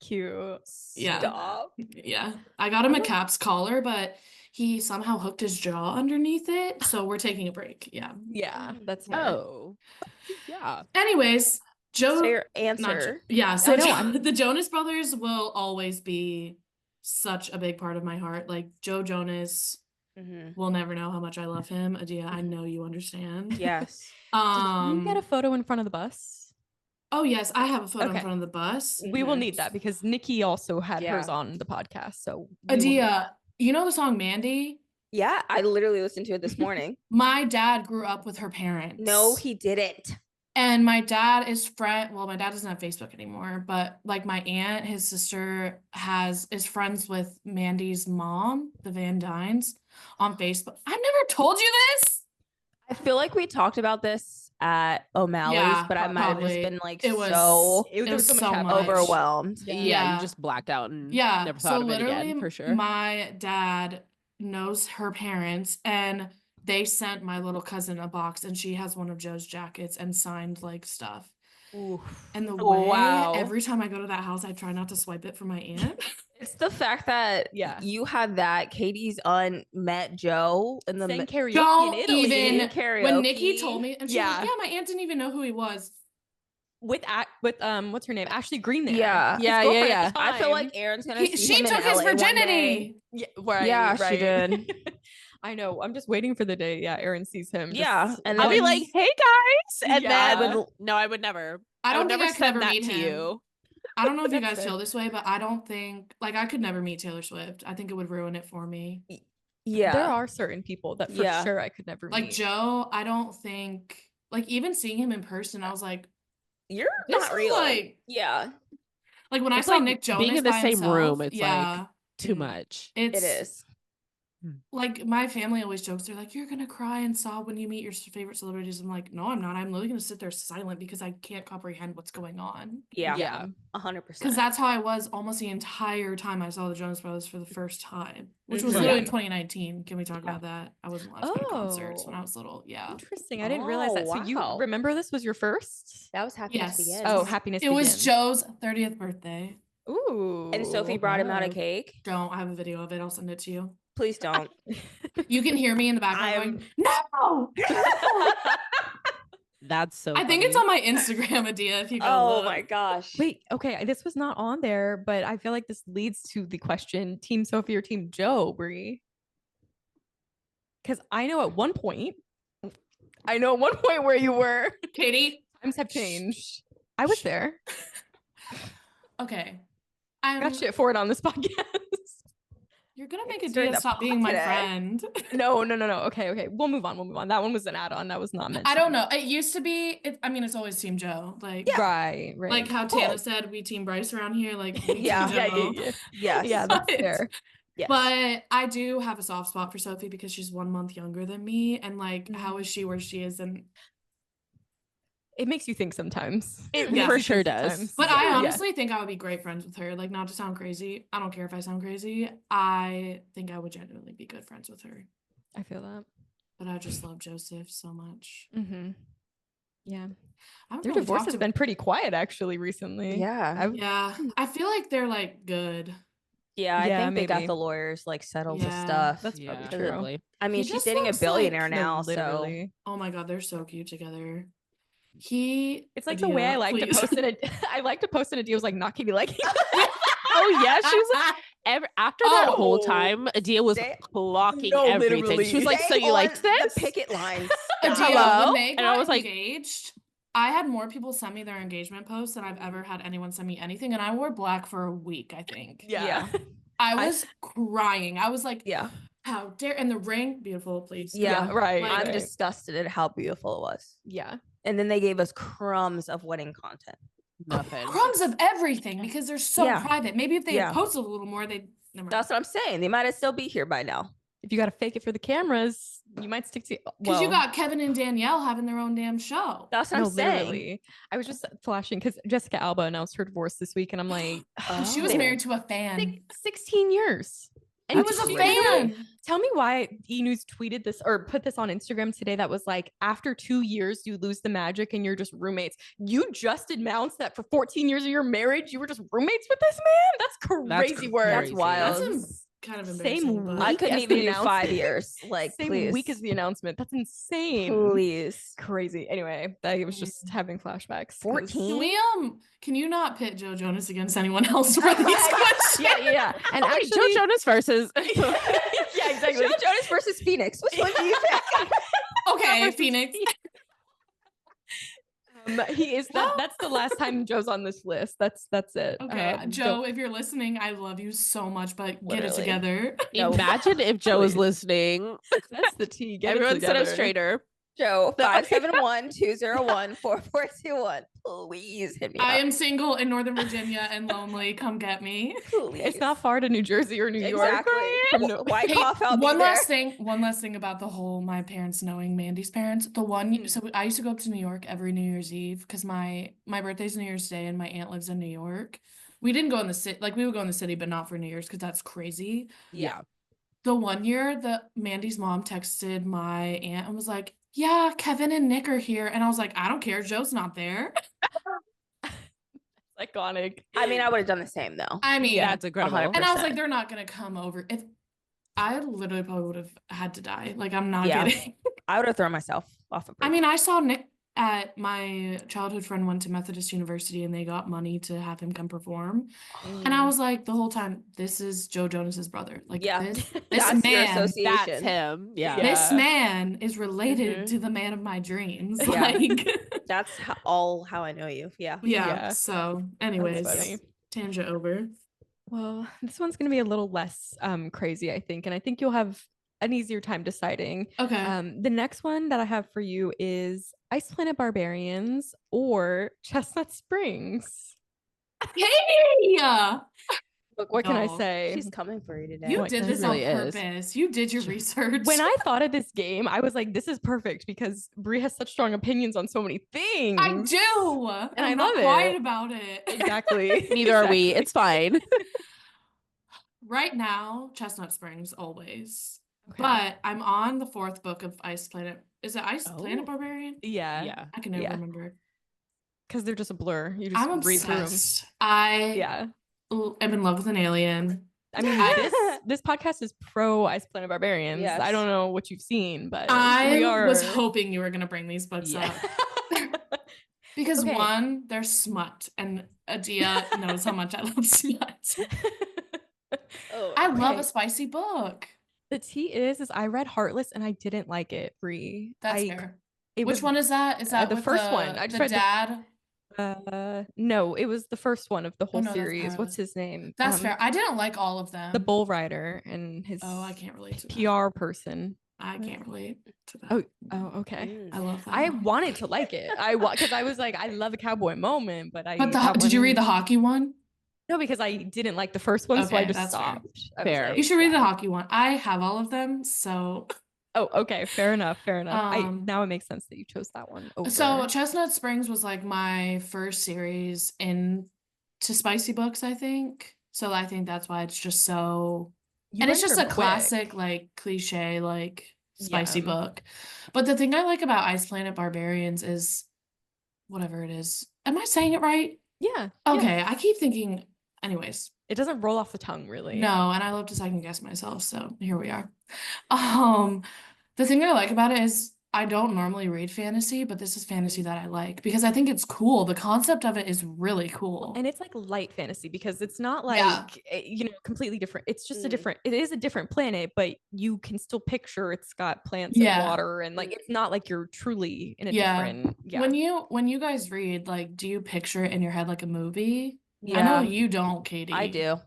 S2: Cute.
S3: Yeah.
S5: Stop.
S3: Yeah, I got him a Caps collar, but he somehow hooked his jaw underneath it, so we're taking a break. Yeah.
S2: Yeah. That's fair.
S4: Oh. Yeah.
S3: Anyways, Joe.
S5: So your
S3: not Jo-
S5: answer.
S3: yeah, so
S2: I know,
S3: the Jonas Brothers will always be such a big part of my heart. Like Joe Jonas
S5: Mhm.
S3: will never know how much I love him. Adia, I know you understand.
S5: Yes.
S2: Did you get a photo in front of the bus?
S3: Oh yes, I have a photo in
S2: Okay.
S3: front of the bus.
S2: We will
S5: Mhm.
S2: need that because Nikki also had hers
S5: Yeah.
S2: on the podcast. So we will need
S3: Adia, you know the song Mandy?
S5: Yeah, I literally listened to it this morning.
S3: My dad grew up with her parents.
S5: No, he didn't.
S3: And my dad is my dad doesn't have Facebook anymore, but like my aunt, his sister is friends with Mandy's mom, the Van Dynes, on Facebook. I've never told you this.
S5: I feel like we talked about this at O'Malley's,
S3: Yeah,
S5: but I might have just
S3: probably.
S5: been like
S3: It was
S5: so
S2: There was so much
S3: so
S2: happening.
S3: much.
S5: overwhelmed.
S4: Yeah,
S3: Yeah.
S4: you just blacked out and
S3: Yeah,
S4: never
S3: so
S4: thought of it
S3: literally
S4: again, for sure.
S3: my dad knows her parents, and they sent my little cousin a box, and she has one of Joe's jackets and signed like stuff. And the way
S4: Wow.
S3: every time I go to that house, I try not to swipe it for my aunt.
S5: It's the fact that
S2: Yeah.
S5: you had that Katie's aunt met Joe in the
S2: Sang karaoke
S3: Don't
S2: in Italy
S3: even
S5: karaoke.
S3: when Nikki told me, and she was like,
S2: Yeah.
S3: "Yeah, my aunt didn't even know who he was."
S2: with what's her name? Ashley Green there.
S5: Yeah.
S2: His
S4: Yeah,
S2: girlfriend
S4: yeah,
S2: at the
S5: I feel like
S2: time.
S5: Aaron's gonna see
S3: She
S5: him
S3: took
S5: in
S3: his
S5: LA one day.
S3: virginity.
S2: Yeah, right.
S5: Yeah, she
S2: right.
S5: did.
S2: I know. I'm just waiting for the day. Yeah, Aaron sees him.
S5: Yeah,
S2: just
S5: and
S4: I'll be
S5: then-
S4: like, hey guys, and
S2: Yeah.
S4: then no, I would never.
S3: I don't
S4: would
S3: think
S4: never
S3: I could
S4: send
S3: ever
S4: that
S3: meet
S4: to
S3: him.
S4: you.
S3: I don't know if you
S2: That's
S3: guys
S2: fair.
S3: feel this way, but I don't think like I could never meet Taylor Swift. I think it would ruin it for me.
S5: Yeah.
S2: There are certain people that for
S5: Yeah.
S2: sure I could never
S3: Like
S2: meet.
S3: Joe, I don't think like even seeing him in person, I was like,
S5: You're
S3: this
S5: not
S3: is
S5: real.
S3: like
S5: Yeah,
S3: when I
S4: It's
S3: saw
S4: like
S3: Nick Jonas
S4: being in the
S3: by
S4: same room,
S3: himself,
S4: it's
S3: yeah,
S4: like too
S2: Mm.
S4: much.
S3: it's
S5: it is.
S3: like my family always jokes. They're like, "You're gonna cry and sob when you meet your favorite celebrities." I'm like, "No, I'm not. I'm literally gonna sit there silent because I can't comprehend what's going on."
S5: Yeah,
S2: Yeah.
S5: 100%.
S3: Because that's how I was almost the entire time I saw the Jonas Brothers for the first time, which was
S5: Mhm.
S3: literally in
S2: Yeah.
S3: 2019. Can we talk about that? I wasn't allowed to go to concerts when I
S2: Oh.
S3: was little. Yeah,
S2: Interesting. I didn't realize that.
S5: Oh,
S2: So you
S5: wow.
S2: remember this was your first?
S5: That was happy
S3: Yes.
S5: to begin.
S2: Oh, happiness.
S3: it was
S2: Begins.
S3: Joe's 30th birthday.
S2: Ooh.
S5: And Sophie brought him out a
S2: wow.
S5: cake.
S3: Don't I have a video of it? I'll send it to you.
S5: Please don't.
S3: You can hear me in the background going, "No!"
S4: That's so.
S3: I think it's on my Instagram, Adia. If you go
S5: Oh
S3: look.
S5: my gosh.
S2: Wait, okay. This was not on there, but I feel like this leads to the question: Team Sophie or Team Joe, Brie? Because I know at one point where you were.
S3: Katie.
S2: Times have changed. I was there.
S3: Okay.
S2: I got shit for it on this podcast.
S3: You're gonna make
S5: It's during
S3: Adia
S5: the
S3: stop being my
S5: today.
S3: friend.
S2: No. Okay. We'll move on. That one was an add-on. That was not meant.
S3: I
S2: to
S3: don't
S2: be.
S3: know. It used to be. I mean, it's always Team Joe. Like,
S2: Right.
S3: like how
S5: Cool.
S3: Tana said, we Team Bryce around here. Like, we
S5: Yeah.
S3: Team
S2: Yeah.
S3: Joe.
S5: Yes.
S2: Yeah, that's
S3: But-
S2: fair.
S5: Yes.
S3: But I do have a soft spot for Sophie because she's 1 month younger than me, and like, how is she where she is? And
S2: It makes you think sometimes.
S4: It
S3: Yeah.
S4: for sure
S2: Sometimes.
S4: does.
S3: but
S2: Yeah.
S3: I honestly think I would be great friends with her. Like, not to sound crazy. I don't care if I sound crazy. I think I would genuinely be good friends with her.
S2: I feel that.
S3: But I just love Joseph so much.
S2: Mm-hmm. Yeah.
S3: I haven't
S2: Their
S3: really
S2: divorce
S3: talked
S2: has been pretty quiet actually recently.
S5: Yeah.
S3: Yeah, I feel like they're like good.
S5: Yeah, I
S2: Yeah,
S5: think they got
S2: maybe.
S5: the lawyers like settled the
S3: Yeah,
S5: stuff.
S2: That's probably
S4: Yeah,
S2: true.
S4: probably.
S5: I mean,
S3: He
S5: she's
S3: just
S5: dating a
S3: looks like-
S5: billionaire
S2: No,
S5: now, so
S2: literally.
S3: Oh my god, they're so cute together.
S2: It's like the way I like to post in a I like to post in a deal was like not Katie liking.
S4: Oh yeah, she was like, after that whole
S3: Oh.
S4: time, Adia was
S5: They-
S4: clocking
S2: No,
S4: everything.
S2: literally.
S4: She was like,
S5: They
S4: "So you
S5: on
S4: liked this?"
S5: The picket lines.
S3: Adia,
S4: Hello?
S3: when they
S4: And I
S3: got
S4: was like-
S3: engaged, I had more people send me their engagement posts than I've ever had anyone send me anything, and I wore black for a week, I think.
S5: Yeah.
S3: I was crying. I was like,
S5: Yeah.
S3: how dare, and the ring, beautiful, please.
S5: Yeah.
S2: right.
S3: Like,
S5: I'm
S2: right.
S5: disgusted at how beautiful it was.
S2: Yeah.
S5: And then they gave us crumbs of wedding content.
S4: Nothing.
S3: Crumbs of everything because they're so
S5: Yeah.
S3: private. Maybe if they
S5: Yeah.
S3: had posted a little more, they'd never.
S5: That's what I'm saying. They might still be here by now.
S2: If you got to fake it for the cameras, you might stick to
S3: Because you got Kevin and Danielle having their own damn show.
S5: That's what I'm saying.
S2: literally. I was just flashing because Jessica Alba announced her divorce this week, and I'm like,
S3: She was
S5: Oh.
S3: married to a fan.
S2: 16 years.
S3: He was a
S4: crazy.
S3: fan.
S2: Tell me why E News tweeted this or put this on Instagram today that was like, after 2 years, you lose the magic and you're just roommates. You just announced that for 14 years of your marriage, you were just roommates with this man? That's crazy work.
S5: That's
S4: crazy.
S5: wild.
S3: That's kind of
S2: Same
S3: embarrassing. but-
S5: I
S2: week
S5: couldn't
S2: as
S5: even
S2: the
S5: do 5
S2: announcement.
S5: years. Like,
S2: Same
S5: please.
S2: week as the announcement. That's insane.
S5: Please.
S2: Crazy. Anyway, I was just having flashbacks. 'cause-
S5: 14?
S3: Can you not pit Joe Jonas against anyone else for these questions?
S2: Yeah. And
S4: Oh, wait,
S2: actually,
S4: Joe Jonas versus.
S2: yeah, exactly.
S5: Joe Jonas versus Phoenix. Which one do you pick?
S3: Okay, Phoenix.
S2: He is that's the last time Joe's on this list. That's it.
S3: Okay,
S2: Don't-
S3: Joe, if you're listening, I love you so much, but get it
S5: Literally.
S3: together.
S5: No.
S4: Imagine if Joe was listening.
S2: that's the T. Get
S4: Everyone
S2: it
S4: sit up
S2: together.
S4: straighter.
S5: Joe, 571-201-4421. Please hit me
S3: I
S5: up.
S3: am single in Northern Virginia and lonely. Come get me.
S5: Please.
S2: It's not far to New Jersey or New York.
S5: Exactly.
S2: Right? From
S5: White
S3: Hey,
S5: cough, I'll
S3: one
S5: be there.
S3: last thing about the whole my parents knowing Mandy's parents. So I used to go up to New York every New Year's Eve because my birthday's New Year's Day and my aunt lives in New York. We didn't go in the city, like we would go in the city, but not for New Year's because that's crazy.
S4: Yeah.
S3: The one year that Mandy's mom texted my aunt and was like, "Yeah, Kevin and Nick are here," and I was like, "I don't care, Joe's not there."
S2: Iconic.
S5: I mean, I would have done the same though.
S3: I mean,
S4: Yeah, it's incredible.
S5: 100%.
S3: and I was like, they're not gonna come over. If I literally probably would have had to die. Like, I'm not
S5: Yeah.
S3: kidding.
S5: I would have thrown myself off a bridge.
S3: I mean, I saw Nick at my childhood friend went to Methodist University and they got money to have him come perform. And I was like, the whole time, this is Joe Jonas's brother. Like,
S5: Yeah.
S3: this
S5: That's your
S3: man,
S5: association.
S4: That's him. Yeah.
S3: this
S2: Yeah.
S3: man is related
S4: Mhm.
S3: to the man of my dreams.
S5: Yeah.
S3: Like,
S5: That's how I know you. Yeah.
S3: yeah. So, anyways,
S2: funny.
S3: tangent over.
S2: Well, this one's going to be a little less crazy, I think. And I think you'll have an easier time deciding.
S3: Okay.
S2: The next one that I have for you is Ice Planet Barbarians or Chestnut Springs.
S3: Hey!
S2: Look, what can I
S3: No.
S2: say?
S5: She's coming for you today.
S3: You
S2: What
S3: did
S2: can
S3: this
S2: I
S3: on
S4: really is.
S3: purpose. You did your research.
S2: When I thought of this game, I was like, this is perfect because Brie has such strong opinions on so many things.
S3: I do.
S2: And I
S3: I'm not
S2: love
S3: quiet
S2: it.
S3: about it.
S2: Exactly.
S4: Neither are we.
S2: Exactly.
S4: It's fine.
S3: Right now, Chestnut Springs always.
S2: Okay.
S3: But I'm on the 4th book of Ice Planet. Is it Ice Planet
S4: Oh.
S3: Barbarian?
S2: Yeah.
S4: Yeah.
S3: I can never
S2: Yeah.
S3: remember.
S2: Because they're just a blur. You just
S3: I'm
S2: read through them.
S3: obsessed. I
S2: Yeah.
S3: am in love with an alien.
S2: I mean, this podcast is pro Ice Planet Barbarians.
S5: Yes.
S2: I don't know what you've seen, but
S3: I
S2: we are.
S3: was hoping you were going to bring these books
S4: Yeah.
S3: up. Because
S2: Okay.
S3: one, they're smut, and Adia knows how much I love smut.
S5: Oh,
S3: I love
S2: Okay.
S3: a spicy book.
S2: The tea is I read Heartless and I didn't like it, Brie.
S3: That's
S2: I,
S3: fair.
S2: It
S3: Which
S2: was,
S3: one is that? Is that
S2: the
S3: with
S2: first one. I just
S3: the
S2: read the-
S3: dad?
S2: No, it was the first one of the whole
S3: no, that's
S2: series. What's
S3: Heartless.
S2: his name?
S3: That's fair. I didn't like all of them.
S2: The bull rider and his
S3: Oh, I can't relate to that.
S2: PR person.
S3: I can't relate to that.
S2: Oh, okay.
S3: I love that.
S2: I
S3: one.
S2: wanted to like it. because I was like, I love a cowboy moment, but
S3: But did you read the hockey one?
S2: No, because I didn't like the first one, so I
S3: Okay,
S2: just
S3: that's fair.
S2: stopped. I was
S4: Fair.
S2: like,
S3: You should read the
S2: yeah.
S3: hockey one. I have all of them, so
S2: Oh, okay. Fair enough.
S3: Um,
S2: Now it makes sense that you chose that one over.
S3: so Chestnut Springs was like my first series into spicy books, I think. So I think that's why it's just so
S2: You
S3: and it's
S2: went
S3: just
S2: through
S3: a
S2: quick.
S3: classic, like cliche, like spicy
S2: Yeah.
S3: book. But the thing I like about Ice Planet Barbarians is whatever it is. Am I saying it right?
S2: Yeah.
S3: Okay,
S2: yeah.
S3: I keep thinking, anyways.
S2: It doesn't roll off the tongue, really.
S3: No, and I love to second guess myself, so here we are. The thing I like about it is I don't normally read fantasy, but this is fantasy that I like because I think it's cool. The concept of it is really cool.
S2: And it's like light fantasy because it's not like,
S3: Yeah.
S2: completely different. It's just
S5: Mm.
S2: it is a different planet, but you can still picture it's got plants
S3: Yeah.
S2: and water and like, it's not like you're truly in a
S3: Yeah.
S2: different, yeah.
S3: When you guys read, like, do you picture it in your head like a movie? I
S5: Yeah.
S3: know you don't, Katie.
S5: I do.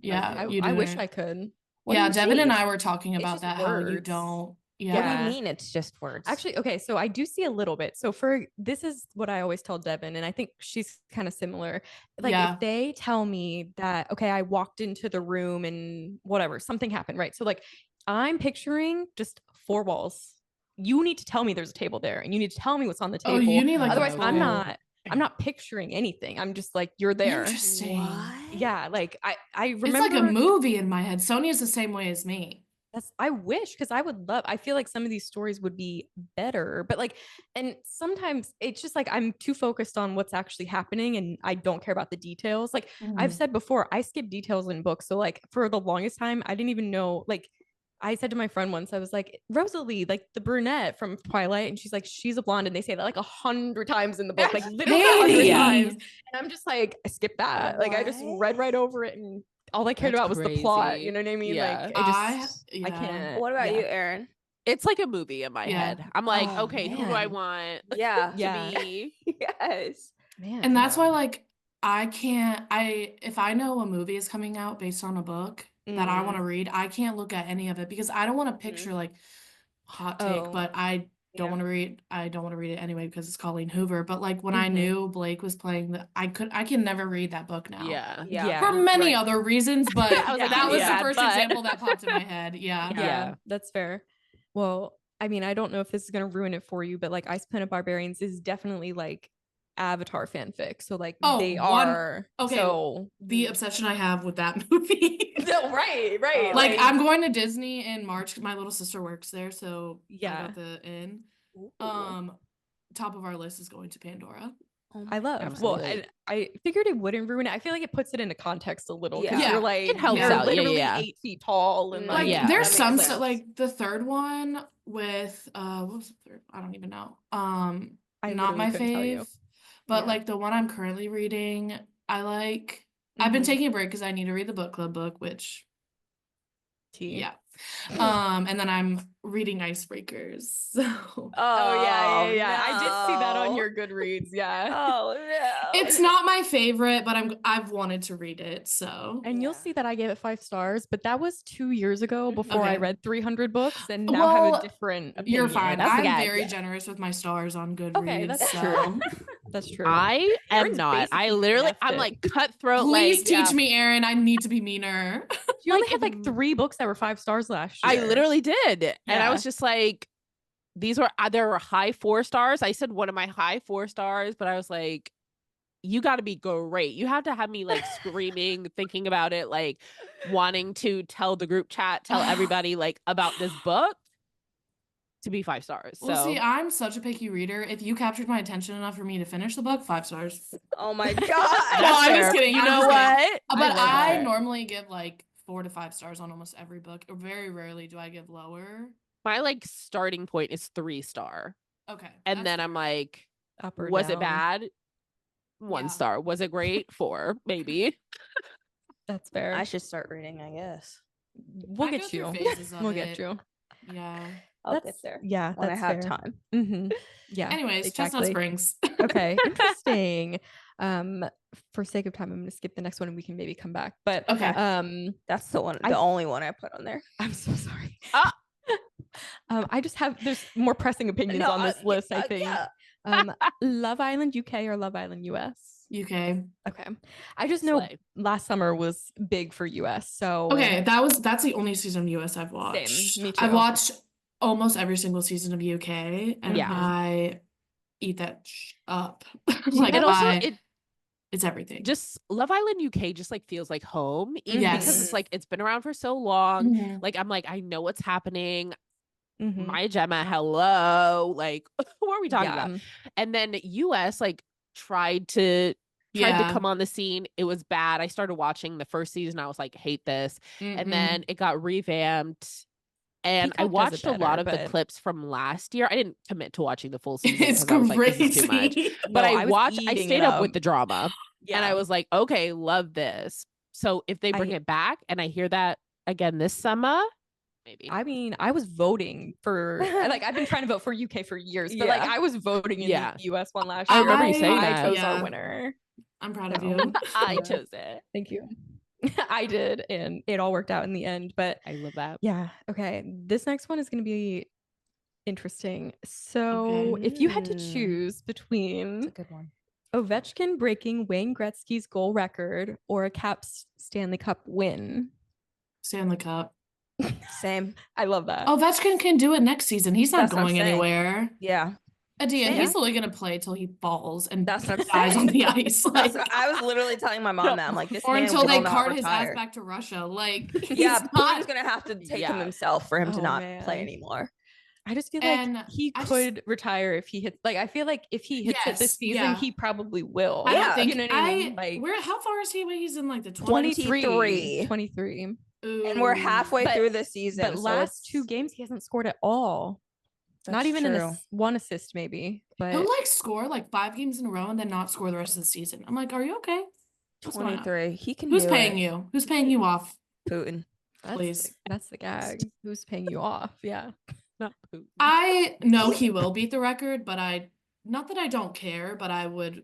S3: Yeah,
S2: I wish I could.
S5: What do
S3: Yeah,
S5: you
S3: Devin and
S5: see?
S3: I were talking
S2: It's
S3: about
S2: just
S3: that, how you
S2: words.
S3: don't.
S5: What do
S3: Yeah.
S5: you mean it's just words?
S2: Actually, okay, so I do see a little bit. So this is what I always tell Devin, and I think she's kind of similar. Like
S3: Yeah.
S2: if they tell me that, okay, I walked into the room and whatever, something happened, right? So like I'm picturing just 4 walls. You need to tell me there's a table there, and you need to tell me what's on the
S3: Oh,
S2: table.
S3: you need like
S2: Otherwise,
S3: a
S2: I'm
S3: full-
S2: not picturing anything. I'm just like, you're there.
S3: Interesting.
S5: What?
S2: Yeah, like I remember
S3: It's like a movie in my head. Sonia's the same way as me.
S2: I wish because I feel like some of these stories would be better, but like, and sometimes it's just like I'm too focused on what's actually happening and I don't care about the details. Like I've
S3: Mm.
S2: said before, I skip details in books. So like for the longest time, I didn't even know, like, I said to my friend once, I was like, Rosalie, like the brunette from Twilight. And she's like, she's a blonde. And they say that like 100 times in the book, like literally 100
S3: Really?
S2: times. And I'm just like, I skipped that. Like I just read
S5: What?
S2: right over it. And all I cared
S4: That's
S2: about was the plot.
S4: crazy.
S2: You know what I mean?
S4: Yeah.
S2: Like I
S3: yeah.
S2: can't.
S5: What about
S2: yeah.
S5: you, Erin?
S4: It's like a movie in my
S3: Yeah.
S4: head. I'm like,
S2: Oh,
S4: okay, who do I
S2: man.
S4: want
S5: Yeah.
S2: Yeah.
S4: to be?
S5: Yes.
S2: Man.
S3: And that's why, like, if I know a movie is coming out based on a book that I
S2: Mm.
S3: want to read, I can't look at any of it because I don't want to picture like hot take,
S2: Oh.
S3: but I don't want to read. I don't want to read it anyway because it's Colleen Hoover. But like when I knew Blake was playing, I can never read that book now.
S5: Yeah.
S3: For many
S5: Right.
S3: other reasons, but
S4: I was like,
S3: that was the
S4: yeah,
S3: first
S4: but-
S3: example that popped in my head. Yeah.
S2: Yeah, that's fair. Well, I mean, I don't know if this is gonna ruin it for you, but like Ice Planet Barbarians is definitely like Avatar fanfic. So like they are
S3: okay.
S2: so
S3: The obsession I have with that movie.
S2: no, right.
S3: Like I'm going to Disney in March. My little sister works there, so I
S2: Yeah.
S3: got the in.
S5: Ooh.
S3: Top of our list is going to Pandora.
S2: I love.
S4: Absolutely.
S2: Well, I figured it wouldn't ruin it. I feel like it puts it into context a little because
S5: Yeah.
S2: you're like
S4: It helps
S2: they're
S4: out. Yeah,
S2: literally
S4: yeah.
S2: 8 feet tall and
S5: Like,
S2: like
S3: Like there's
S5: that
S3: some
S5: makes
S3: stuff,
S5: sense.
S3: like the third one with what was the third? I don't even know.
S2: I
S3: Not my
S2: literally couldn't tell you.
S3: fave, but
S2: Yeah.
S3: like the one I'm currently reading, I like. I've been
S2: Mhm.
S3: taking a break because I need to read the book club book, which
S2: Tea.
S3: yeah. And then I'm reading Icebreakers. So
S2: Oh yeah. I did see that on
S5: no.
S2: your Goodreads. Yeah.
S5: Oh no.
S3: it's not my favorite, but I've wanted to read it. So
S2: And you'll
S5: Yeah.
S2: see that I gave it 5 stars, but that was 2 years ago before I
S3: Okay.
S2: read 300 books and now have
S3: Well,
S2: a different opinion.
S3: you're fine.
S4: That's the
S3: I'm
S4: gag.
S3: very generous with my stars on Goodreads.
S2: Okay, that's
S3: so
S2: true. That's true.
S4: I am
S2: Erin's
S4: not. I
S2: basically
S4: literally,
S2: DNF'd
S4: I'm
S2: it.
S4: like cutthroat.
S3: Please
S4: like,
S3: teach
S2: yeah.
S3: me, Erin. I need to be meaner.
S2: She only
S4: like,
S2: had like 3 books that were 5 stars last
S4: I
S2: year.
S4: literally did. And I
S2: Yeah.
S4: was just like, these were, there were high 4 stars. I said one of my high 4 stars, but I was like, you got to be great. You have to have me like screaming, thinking about it, like wanting to tell the group chat, tell everybody like about this book to be 5 stars.
S3: Well,
S4: So
S3: see, I'm such a picky reader. If you captured my attention enough for me to finish the book, 5 stars.
S5: Oh my god.
S3: No, I'm
S4: fair.
S3: just kidding.
S4: You
S3: I'm
S4: know
S3: just kidding.
S4: what?
S3: But
S2: love
S3: I
S2: that.
S3: normally give like 4 to 5 stars on almost every book. Or very rarely do I give lower.
S4: My like starting point is 3 star.
S3: Okay.
S4: And
S3: that's
S4: then
S3: fair.
S4: I'm like,
S2: Up or
S4: was it
S2: down.
S4: bad? 1
S3: Yeah.
S4: star. Was it great? 4, maybe.
S2: That's fair.
S5: I should start reading, I guess.
S2: We'll
S3: I go
S2: get
S3: through
S2: you.
S3: phases of
S2: We'll get
S3: it.
S2: you.
S3: Yeah.
S5: I'll get there
S2: Yeah,
S5: when I
S2: that's
S5: have
S2: fair.
S5: time.
S2: Mm-hmm. Yeah.
S3: Anyways, Chestnut
S2: exactly.
S3: Springs.
S2: Okay, interesting. For sake of time, I'm gonna skip the next one and we can maybe come back. But
S3: Okay.
S5: That's the one,
S2: I-
S5: the only one I put on there.
S2: I'm so sorry.
S4: Ah!
S2: I just have there's more pressing opinions
S5: No,
S2: on this list, I think.
S5: yeah.
S2: Love Island UK or Love Island US?
S3: UK.
S2: Okay. I just know
S4: Slay.
S2: last summer was big for US. So
S3: Okay, that's the only season of US I've watched.
S2: me
S3: I've
S2: too.
S3: watched almost every single season of UK, and
S4: Yeah.
S3: I eat that up. Like
S4: And also
S3: it's everything.
S4: just Love Island UK just like feels like home, even because
S3: Yes.
S4: it's like it's been around for so long.
S3: Mhm.
S4: Like I'm like, I know what's happening.
S2: Mhm.
S4: My Gemma, hello. Like, what are we talking about?
S2: Yeah.
S4: And then US like tried to
S3: Yeah.
S4: come on the scene. It was bad. I started watching the first season. I was like, hate this.
S3: Mm-mm.
S4: And then it got revamped. And I
S2: Peacock does it
S4: watched a lot
S2: better,
S4: of the
S2: but-
S4: clips from last year. I didn't commit to watching the full season
S3: it's
S4: because I was like, this is too much.
S3: crazy.
S4: But
S2: No,
S4: I
S2: was
S4: watched, I
S2: eating
S4: stayed
S2: it
S4: up with the drama.
S2: Yeah.
S4: And I was like, okay, love this. So if they bring
S2: I-
S4: it back and I hear that again this summer, maybe.
S2: I mean, I was voting for like I've been trying to vote for UK for years, but like
S5: Yeah.
S2: I was voting in
S4: Yeah.
S2: the US one last
S4: I
S2: year.
S4: remember you saying
S2: I
S4: that.
S2: chose
S3: Yeah.
S2: our winner.
S3: I'm proud of
S2: No.
S3: you.
S4: I
S2: Yeah.
S4: chose it.
S2: Thank you. I did, and it all worked out in the end. But
S4: I love that.
S2: yeah, okay. This next one is going to be interesting. So, if you had to
S5: Mm.
S2: choose
S5: It's a
S2: between
S5: good one.
S2: Ovechkin breaking Wayne Gretzky's goal record or a Caps Stanley Cup win,
S3: Stanley Cup.
S5: Same.
S2: I love that.
S3: Ovechkin can do it next season. He's not
S5: That's what I'm
S3: going
S5: saying.
S3: anywhere.
S5: Yeah.
S3: Adia,
S5: Same.
S3: he's only gonna play till he falls and
S5: That's what I'm
S3: dies on
S5: saying.
S3: the ice.
S5: That's
S3: Like,
S5: what- I was literally telling my mom that. I'm like, this
S3: or
S5: man
S3: until
S5: will
S3: they
S5: not
S3: cart his
S5: retire.
S3: ass back to Russia. Like,
S5: Yeah,
S3: he's
S5: Putin's
S3: not.
S5: gonna have to take him
S4: Yeah.
S5: himself for him to
S2: Oh,
S5: not
S2: man.
S5: play anymore.
S2: I just feel
S3: And
S2: like he
S3: I just-
S2: could retire if he hits. Like, I feel like if he hits it this
S3: Yes,
S2: season,
S3: yeah.
S2: he probably will.
S3: I
S5: Yeah.
S3: don't think
S2: you know what I mean? Like
S3: where how far is he away? He's in like the
S5: 23.
S2: 23.
S5: And we're halfway
S2: But-
S5: through the season.
S2: But
S5: so
S2: last
S5: it's-
S2: 2 games, he hasn't scored at all. Not
S5: that's
S2: even
S5: true.
S2: one assist, maybe. But
S3: He'll like score like 5 games in a row and then not score the rest of the season. I'm like, are you okay? What's going on?
S5: 23. He can
S3: Who's
S5: do
S3: paying
S5: it.
S3: you? Who's paying you off?
S5: Putin.
S3: Please.
S2: that's the gag. Who's paying you off? Yeah.
S4: Not Putin.
S3: I know he will beat the record, but not that I don't care, but I would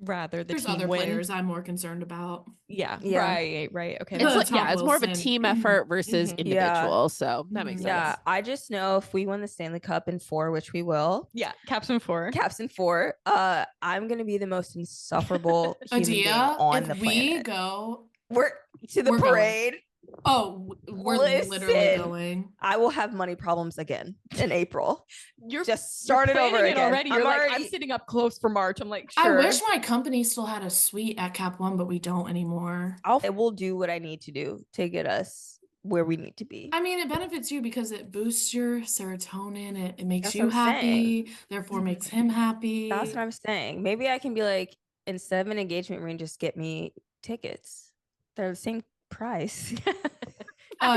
S2: rather the
S3: There's
S2: team
S3: other
S2: win.
S3: players I'm more concerned about.
S2: Yeah,
S5: Yeah.
S2: right. Okay.
S3: It's
S4: It's
S3: Tom
S4: it's more of a
S3: Wilson.
S4: team effort versus
S2: Mhm.
S5: Yeah.
S4: individual. So that makes
S3: Mhm.
S4: sense.
S5: Yeah, I just know if we win the Stanley Cup in 4, which we will,
S2: Yeah, Caps and 4.
S5: Caps in 4, I'm gonna be the most insufferable human being
S3: Adia,
S5: on
S3: if
S5: the
S3: we
S5: planet.
S3: go,
S5: We're to the
S3: we're going.
S5: parade.
S3: we're literally
S5: Listen.
S3: going.
S5: I will have money problems again in April.
S2: You're
S5: Just start it over
S2: planning
S5: again.
S2: already. You're
S5: I'm
S2: like, I'm
S5: already.
S2: sitting up close for March. I'm like, sure.
S3: I wish my company still had a suite at Cap One, but we don't anymore.
S5: I will do what I need to do to get us where we need to be.
S3: I mean, it benefits you because it boosts your serotonin. It makes
S5: That's
S3: you
S5: what I'm saying.
S3: happy, therefore makes him happy.
S5: That's what I'm saying. Maybe I can be like, instead of an engagement ring, just get me tickets. They're the same price.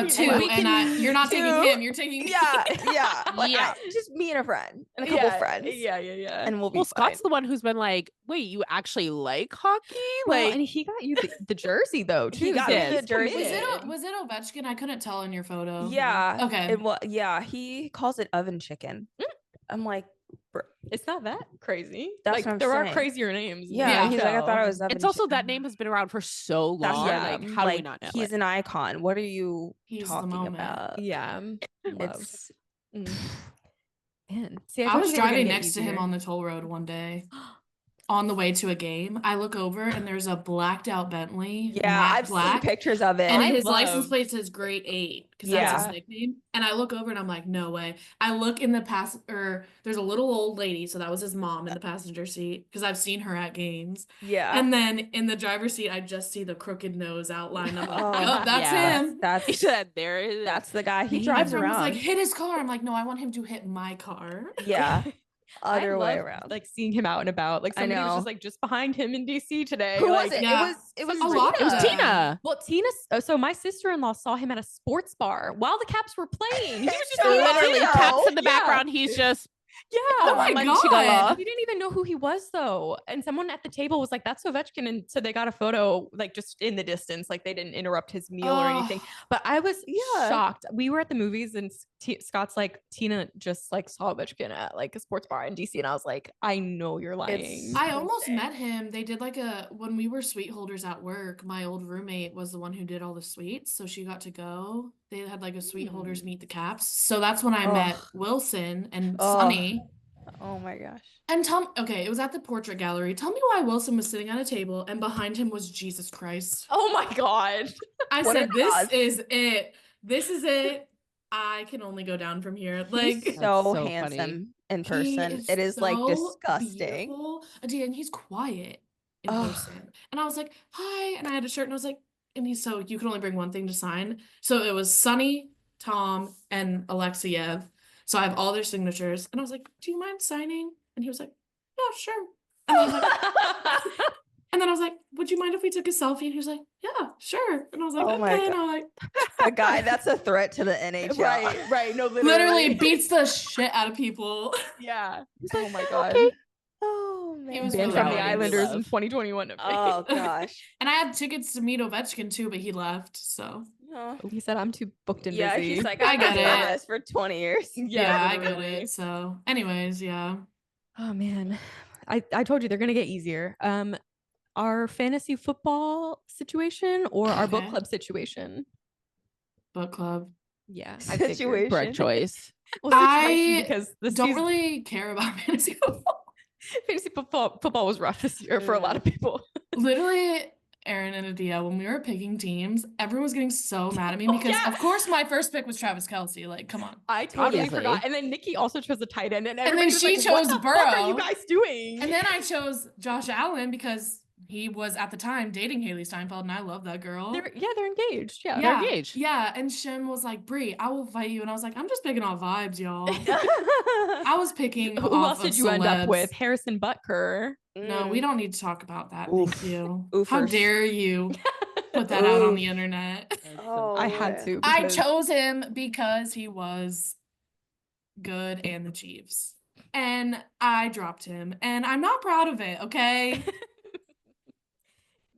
S3: Two,
S2: we
S3: and you're not taking
S5: Two.
S3: him, you're taking me.
S5: yeah. Like,
S4: Yeah.
S5: just me and a friend and a couple friends.
S2: Yeah.
S5: And we'll be
S4: Well,
S5: fine.
S4: Scott's the one who's been like, wait, you actually like hockey?
S2: Well,
S4: Like,
S2: and he got you the jersey though too.
S5: He got
S2: so
S5: me
S2: he's
S5: the jersey.
S2: committed.
S3: Was it Ovechkin? I couldn't tell in your photo.
S5: Yeah.
S3: Okay.
S5: Yeah, he calls it oven chicken. I'm like, bro.
S2: It's not that crazy.
S5: That's
S2: like
S5: what I'm
S2: there are
S5: saying.
S2: crazier names. in the
S5: Yeah, he's like, I thought
S2: NHL.
S5: it was oven
S4: it's also
S5: chicken.
S4: that name has been around for so
S5: That's
S4: long.
S5: yeah,
S4: Like, how do we not know
S5: he's
S4: it?
S5: an icon. What are you
S3: He's the
S5: talking
S3: moment.
S5: about?
S2: Yeah.
S5: It's
S2: Man. See,
S3: I
S2: told
S3: was
S2: you they were gonna
S3: driving
S2: get
S3: next to him
S2: easier.
S3: on the toll road one day. On the way to a game, I look over and there's a blacked out Bentley.
S5: yeah,
S3: matte
S5: I've
S3: black,
S5: seen pictures of it.
S3: and
S2: I
S3: his license
S2: love-
S3: plate says grade 8 because that's
S5: Yeah.
S3: his nickname. And I look over and I'm like, no way. I look in the there's a little old lady, so that was his mom in the passenger seat because I've seen her at games.
S5: Yeah.
S3: And then in the driver's seat, I just see the crooked nose outline. I'm like,
S5: Oh,
S3: yep, that's
S4: yeah.
S3: him.
S4: He
S5: That's
S4: said there is.
S5: that's the guy. He
S2: My
S3: My
S5: drives
S3: friend was
S5: around.
S3: like, hit his car. I'm like, no, I want him to hit my car.
S5: Yeah.
S2: I
S5: Other way
S2: love,
S5: around.
S2: like seeing him out and about. Like
S5: I
S2: somebody was
S5: know.
S2: just like just behind him in DC today.
S5: Who
S2: like,
S5: was it?
S3: yeah.
S5: It was
S3: A lot of
S4: It was
S3: them.
S4: Tina.
S2: Well, Tina. So my sister-in-law saw him at a sports bar while the Caps were playing. He was just
S5: So
S2: being a
S4: Literally,
S5: Tina.
S2: Tina.
S4: Caps in the
S2: Yeah.
S4: background. He's just
S2: Yeah.
S3: Oh my
S4: munching
S3: God.
S4: along.
S2: We didn't even know who he was though. And someone at the table was like, that's Ovechkin. And so they got a photo like just in the distance. Like they didn't interrupt his meal or anything. But I was shocked. We were at the movies and Scott's like, Tina just like saw Ovechkin at like a sports bar in DC. And I was like, I know you're lying.
S3: I almost met him. They did like when we were suite holders at work, my old roommate was the one who did all the suites. So she got to go. They had like a suite holders meet the Caps. So that's when I met Wilson and Sonny.
S5: Oh my gosh.
S3: And okay, it was at the portrait gallery. Tell me why Wilson was sitting at a table and behind him was Jesus Christ.
S2: Oh my God.
S3: I
S5: What
S3: said,
S5: a
S3: this
S5: God.
S3: is it. This is it. I can only go down from here. Like,
S5: He's
S4: That's
S5: so
S4: so
S5: handsome
S4: funny.
S5: in
S3: he
S5: person. It is like
S3: so
S5: disgusting.
S3: beautiful. And he's quiet in
S5: Ugh.
S3: person. And I was like, hi. And I had a shirt and I was like, you can only bring one thing to sign. So it was Sonny, Tom, and Alexiev. So I have all their signatures. And I was like, do you mind signing? And he was like, yeah, sure. And I was like, and then I was like, would you mind if we took a selfie? And he was like, yeah, sure. And I was like,
S5: Oh my
S3: okay. And I'm like,
S5: A guy that's a threat to the NHL.
S2: Right. No,
S3: literally beats the shit out of people.
S2: Yeah.
S5: Oh my God.
S4: Okay.
S5: Oh
S3: He
S5: man.
S3: was
S2: Banned
S3: really
S2: from the
S3: funny.
S2: Islanders in
S4: Love.
S2: 2021.
S5: Oh gosh.
S3: And I had tickets to meet Ovechkin too, but he left. So
S5: Oh.
S2: He said, I'm too booked and
S5: Yeah,
S2: busy.
S5: he's like,
S3: I
S5: I've
S3: get
S5: been doing
S3: it.
S5: this for 20 years.
S3: yeah, I get
S2: literally.
S3: it. So anyways, yeah.
S2: Oh man. I told you they're gonna get easier. Our fantasy football situation or our book
S3: Okay.
S2: club situation?
S3: Book club.
S2: Yeah. I figured.
S5: Situation.
S4: Correct choice.
S2: Well, situation
S3: I
S2: because the
S3: Don't
S2: season-
S3: really care about fantasy football.
S2: fantasy football was rough this year for a lot of people.
S3: Literally, Aaron and Adia, when we were picking teams, everyone was getting so mad at me because,
S2: yeah.
S3: of course, my first pick was Travis Kelce. Like, come on.
S2: I totally
S4: Obviously.
S2: forgot. And then Nikki also chose a tight end, and
S3: then
S2: everybody was
S3: she
S2: like, what
S3: chose
S2: the fuck are you
S3: Burrow.
S2: guys doing?
S3: And then I chose Josh Allen because he was at the time dating Haley Steinfeld, and I love that girl.
S2: they're engaged. Yeah.
S4: They're engaged.
S3: Yeah, and Shem was like, Brie, I will fight you. And I was like, I'm just picking off vibes, y'all. I was picking
S2: Who
S3: off
S2: else did
S3: of
S2: you end up
S3: celebs.
S2: with? Harrison Butker.
S3: No, we don't need to talk about that.
S5: Oof.
S3: Thank you. How
S5: Oofers.
S3: dare you put that out on
S5: Oof.
S3: the internet?
S5: Oh,
S2: I had
S5: man.
S2: to.
S3: I
S2: because-
S3: chose him because he was good and the Chiefs. And I dropped him. And I'm not proud of it, okay?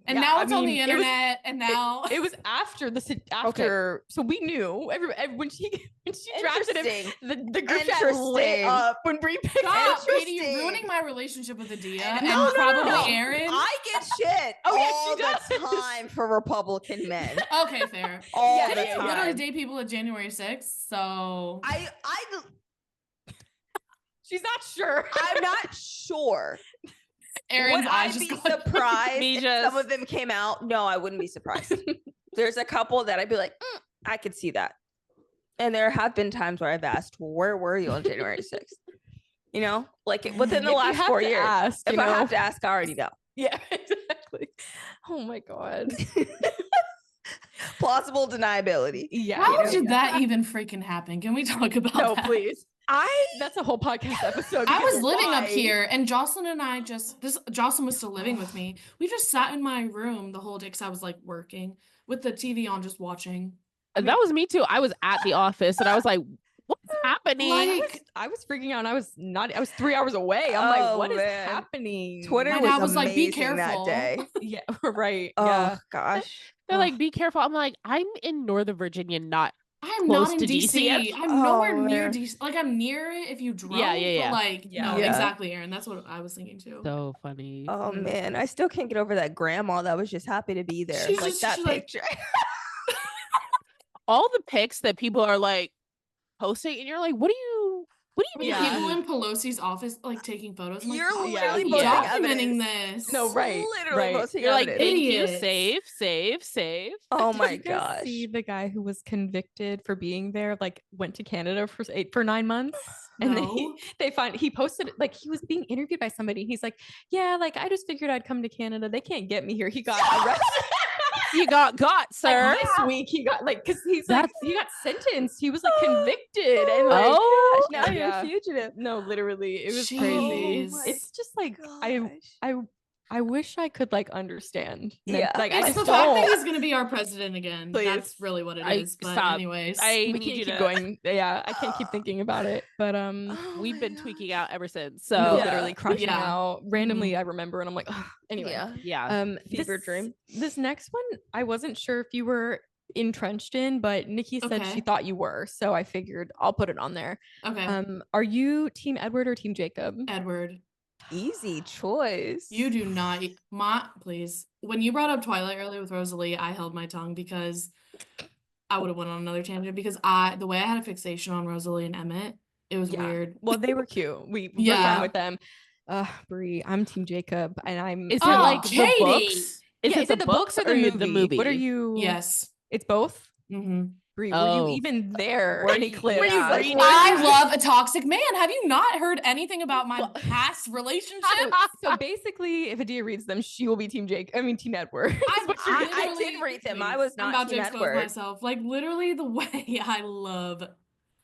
S3: And now it's on the internet, and now
S2: it was after after. So we knew when she drafted him, the group chat lit up when Brie picked
S3: Stop,
S2: him.
S3: Katie, you're ruining my relationship with Adia and
S5: No,
S3: probably Aaron.
S5: I get shit all the time for Republican men.
S3: Okay, fair.
S5: All the
S3: I literally
S5: time.
S3: date people at January 6th, so
S5: I
S2: She's not sure.
S5: I'm not sure.
S3: Aaron's
S5: Would I
S3: eyes
S5: be
S3: just go
S5: surprised
S4: Me
S5: if
S4: just-
S5: some of them came out? No, I wouldn't be surprised. There's a couple that I'd be like, I could see that. And there have been times where I've asked, where were you on January 6th? You know, like within the
S2: If you
S5: last
S2: have
S5: 4
S2: to
S5: years.
S2: ask,
S5: If
S2: you
S5: I
S2: know.
S5: have to ask, I already know.
S2: Yeah, exactly. Oh my god.
S5: Plausible deniability.
S2: Yeah.
S3: How
S2: you know,
S3: did that even freaking happen? Can we talk about
S2: No,
S3: that?
S2: please. That's a whole podcast episode.
S3: I was
S2: because
S3: living up
S2: why?
S3: here, and Jocelyn and I Jocelyn was still living with me. We just sat in my room the whole day because I was like working with the TV on, just watching.
S4: That was me too. I was at the office and I was like, what's happening?
S2: I was freaking out. And I was 3 hours away. I'm like, what is happening?
S5: Twitter
S3: My
S5: was
S3: dad was like, "Be
S5: amazing that
S3: careful."
S5: day.
S2: Yeah, right.
S5: Oh
S2: Yeah.
S5: gosh.
S4: They're like, be careful. I'm like, I'm in Northern Virginia, not
S3: I'm
S4: close
S3: not in
S4: to
S3: DC.
S4: DC.
S3: I'm nowhere
S5: Oh,
S3: near
S5: man.
S3: DC. Like I'm near it if you drove.
S4: yeah.
S3: But like,
S2: Yeah.
S3: no,
S5: Yeah.
S3: exactly, Aaron. That's what I was thinking too.
S4: so funny.
S5: Oh man, I still can't get over that grandma that was just happy to be there.
S3: She's
S5: Like
S3: just-
S5: that
S3: she's like-
S5: picture.
S4: All the pics that people are like posting, and you're like, what do you mean?
S2: Yeah.
S3: People in Pelosi's office like taking photos. I'm like,
S5: You're
S3: "Oh,
S2: literally
S3: I'm
S2: posting
S3: documenting
S5: evidence."
S3: this.
S2: No, right.
S5: Literally posting
S4: You're like,
S5: evidence.
S4: thank you,
S3: Idiots.
S4: save.
S5: Oh
S2: Did
S5: my
S2: you guys
S5: gosh.
S2: see the guy who was convicted for being there, like went to Canada for 9 months? And
S3: No.
S2: he posted like he was being interviewed by somebody. He's like, yeah, like I just figured I'd come to Canada. They can't get me here. He got arrested.
S4: You got sir.
S2: Like, this week he got like because he got sentenced. He was like convicted and like
S4: Oh,
S5: Now you're
S2: yeah.
S5: a fugitive.
S2: no, literally, it was
S3: Jeez.
S2: crazy.
S3: Oh my
S2: It's just like
S5: Gosh.
S2: I wish I could like understand.
S5: Yeah.
S2: like I
S3: It's
S2: just
S3: the fact that
S2: don't.
S3: he's gonna be our president again.
S2: Please.
S3: That's really what it
S4: I-
S3: is. But
S4: stop.
S3: anyways,
S4: I
S2: We
S4: need
S2: can't
S4: you
S2: keep
S4: to.
S2: going. Yeah, I can't keep thinking about it. But
S5: Oh
S4: We've
S5: my
S4: been
S5: gosh.
S4: tweaking out ever since.
S2: no,
S4: So
S5: Yeah.
S2: literally crashing
S3: Yeah.
S2: out randomly. I remember, and I'm like, ugh. Anyway.
S5: Yeah.
S4: yeah.
S5: Fever dream.
S2: This next one, I wasn't sure if you were entrenched in, but Nikki said
S3: Okay.
S2: she thought you were, so I figured I'll put it on there.
S3: okay,
S2: Are you Team Edward or Team Jacob?
S3: Edward,
S5: Easy choice.
S3: you do not. Please. When you brought up Twilight earlier with Rosalie, I held my tongue because I would have went on another tangent because the way I had a fixation on Rosalie and Emmett, it was
S2: Yeah.
S3: weird.
S2: Well, they were cute. We were
S3: Yeah.
S2: fine with them. Brie, I'm Team Jacob, and I'm.
S4: Is
S3: Oh,
S4: it like
S3: Katie!
S4: the books?
S2: Yeah, is it the books or the movie? What are
S4: movie?
S2: you?
S3: Yes.
S2: It's both.
S3: Mm-hmm.
S2: Brie, were
S4: Oh.
S2: you even there?
S5: Were
S2: Any
S5: you-
S2: clips?
S5: were you
S2: Like,
S5: reading?
S2: were
S3: I
S2: you-
S3: love a toxic man. Have you not heard anything about my
S2: Well-
S3: past relationship?
S2: So basically, if Adia reads them, she will be Team Team Edward. is
S3: I-
S2: what you're
S3: I-
S2: getting
S5: I
S2: at.
S5: did read them. I
S3: Please.
S5: was
S3: I'm
S5: not
S3: about
S5: Team
S3: to expose
S5: Edward.
S3: myself. Like literally the way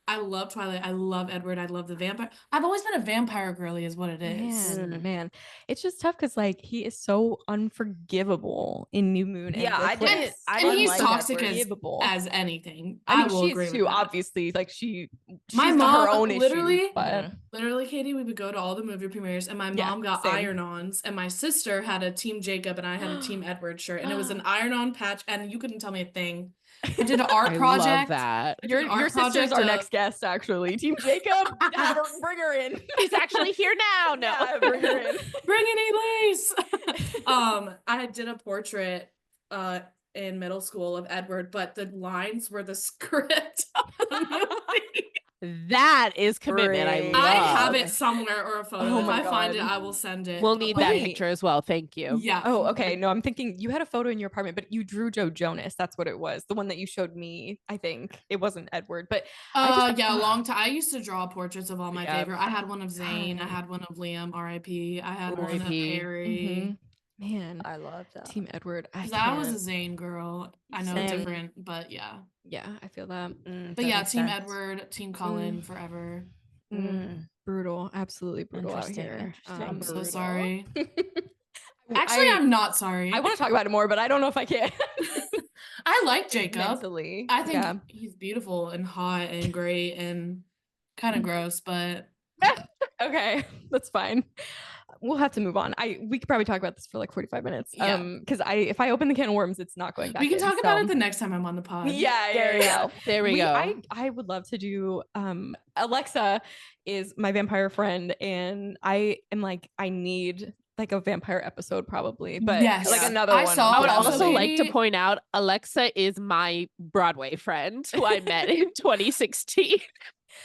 S3: I love Twilight. I love Edward. I love the vampire. I've always been a vampire girly, is what it is.
S2: Man, it's just tough because like he is so unforgivable in New Moon.
S5: Yeah, I
S2: Eclipse.
S5: didn't. I
S3: and
S5: didn't
S3: he's
S5: like
S3: toxic
S5: Edward.
S2: Unforgivable.
S3: as anything.
S2: I mean,
S3: will
S2: she
S3: agree
S2: is
S3: with
S2: too.
S3: that.
S2: Obviously, like she's
S3: My
S2: got
S3: mom
S2: her own issues,
S3: literally-
S2: but
S3: Literally, Katie, we would go to all the movie premieres, and my
S2: Yeah,
S3: mom got
S2: same.
S3: iron-ons, and my sister had a Team Jacob, and I had a Team Edward shirt, and it was an iron-on patch, and you couldn't tell me a thing. I did an art
S4: I
S3: project.
S4: love that.
S3: I did
S2: your
S3: an art
S2: sister's
S3: project
S2: our
S3: of-
S2: next guest, actually. Team Jacob, bring her in.
S4: He's actually here now. No.
S2: Yeah, bring her in.
S3: Bring in Elise. I did a portrait in middle school of Edward, but the lines were the script of the movie.
S4: That is commitment. I
S5: Great.
S4: love.
S3: I have it somewhere or a photo.
S2: Oh
S3: if
S2: my
S3: I find it,
S2: God.
S3: I will send it.
S4: We'll need that
S2: Wait.
S4: picture as well. Thank you.
S3: Yeah.
S2: Oh, okay. No, I'm thinking you had a photo in your apartment, but you drew Joe Jonas. That's what it was. The one that you showed me. I think it wasn't Edward, but I just-
S3: Yeah, a long time. I used to draw portraits of all my
S2: Yeah.
S3: favorite. I had one of Zayn. I had one of Liam, R.I.P. I had one of
S4: R.I.P..
S3: Harry.
S2: man,
S5: I love that.
S2: Team Edward. I
S3: 'Cause I was
S2: can't.
S3: a Zayn girl. I know
S2: Same.
S3: different, but yeah.
S2: Yeah, I feel that.
S5: Mm,
S3: But
S5: that
S3: yeah,
S5: makes
S3: Team
S5: sense.
S3: Edward, Team Colin forever.
S5: Mm.
S2: Brutal, absolutely brutal out
S5: Interesting,
S2: here.
S5: interesting.
S3: I'm so
S2: Brutal.
S3: sorry.
S2: I-
S3: Actually, I'm not sorry.
S2: I want to talk about it more, but I don't know if I can.
S3: I like Jacob.
S2: Mentally,
S3: I think
S2: yeah.
S3: he's beautiful and hot and great and kind of gross, but
S2: Okay, that's fine. we'll have to move on. We could probably talk about this for like 45 minutes.
S3: Yeah.
S2: Because if I open the can of worms, it's not going back.
S3: We can
S2: in,
S3: talk about
S2: so.
S3: it the next time I'm on the pod.
S5: There you go.
S4: There we go.
S2: I would love to do Alexa is my vampire friend, and I am like, I need like a vampire episode probably, but
S3: Yes.
S2: like
S5: Yeah.
S2: another
S3: I
S2: one.
S3: saw
S4: I would
S3: it
S4: also
S3: Katie-
S4: like to point out Alexa is my Broadway friend who I met in 2016.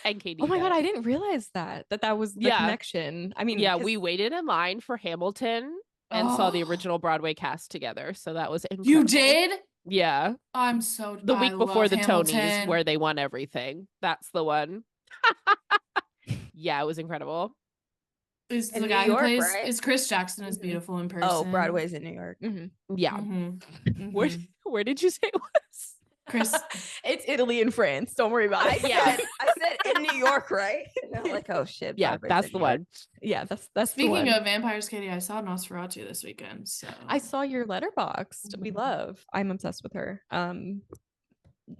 S4: And Katie.
S2: Oh my God,
S4: met.
S2: I didn't realize that was the
S4: Yeah.
S2: connection. I mean,
S4: Yeah,
S2: 'cause-
S4: we waited in line for Hamilton and saw the
S3: Oh.
S4: original Broadway cast together. So that was incredible.
S3: You did?
S4: Yeah.
S3: I'm so
S4: The
S3: I
S4: week before
S3: love
S4: the
S3: Hamilton.
S4: Tonys where they won everything. That's the one. Yeah, it was incredible.
S3: Is
S5: In
S3: the
S5: New
S3: guy
S5: York,
S3: who plays
S5: right?
S3: is Chris Jackson is
S5: Mhm.
S3: beautiful in person.
S5: Oh, Broadway's in New York.
S2: Mhm.
S4: Yeah.
S3: Mhm.
S4: Where
S3: Mhm.
S4: where did you say it was?
S3: Chris
S2: it's Italy and France. Don't worry about
S5: I
S2: it.
S5: said in New York, right? And I'm like, oh shit.
S4: Yeah,
S5: Broadway's
S4: that's
S5: in
S4: the
S5: New York.
S4: one.
S2: Yeah, that's the
S3: Speaking
S2: one.
S3: of vampires, Katie, I saw Nosferatu this weekend. So
S2: I saw your letterboxd. We
S3: Mhm.
S2: love. I'm obsessed with her.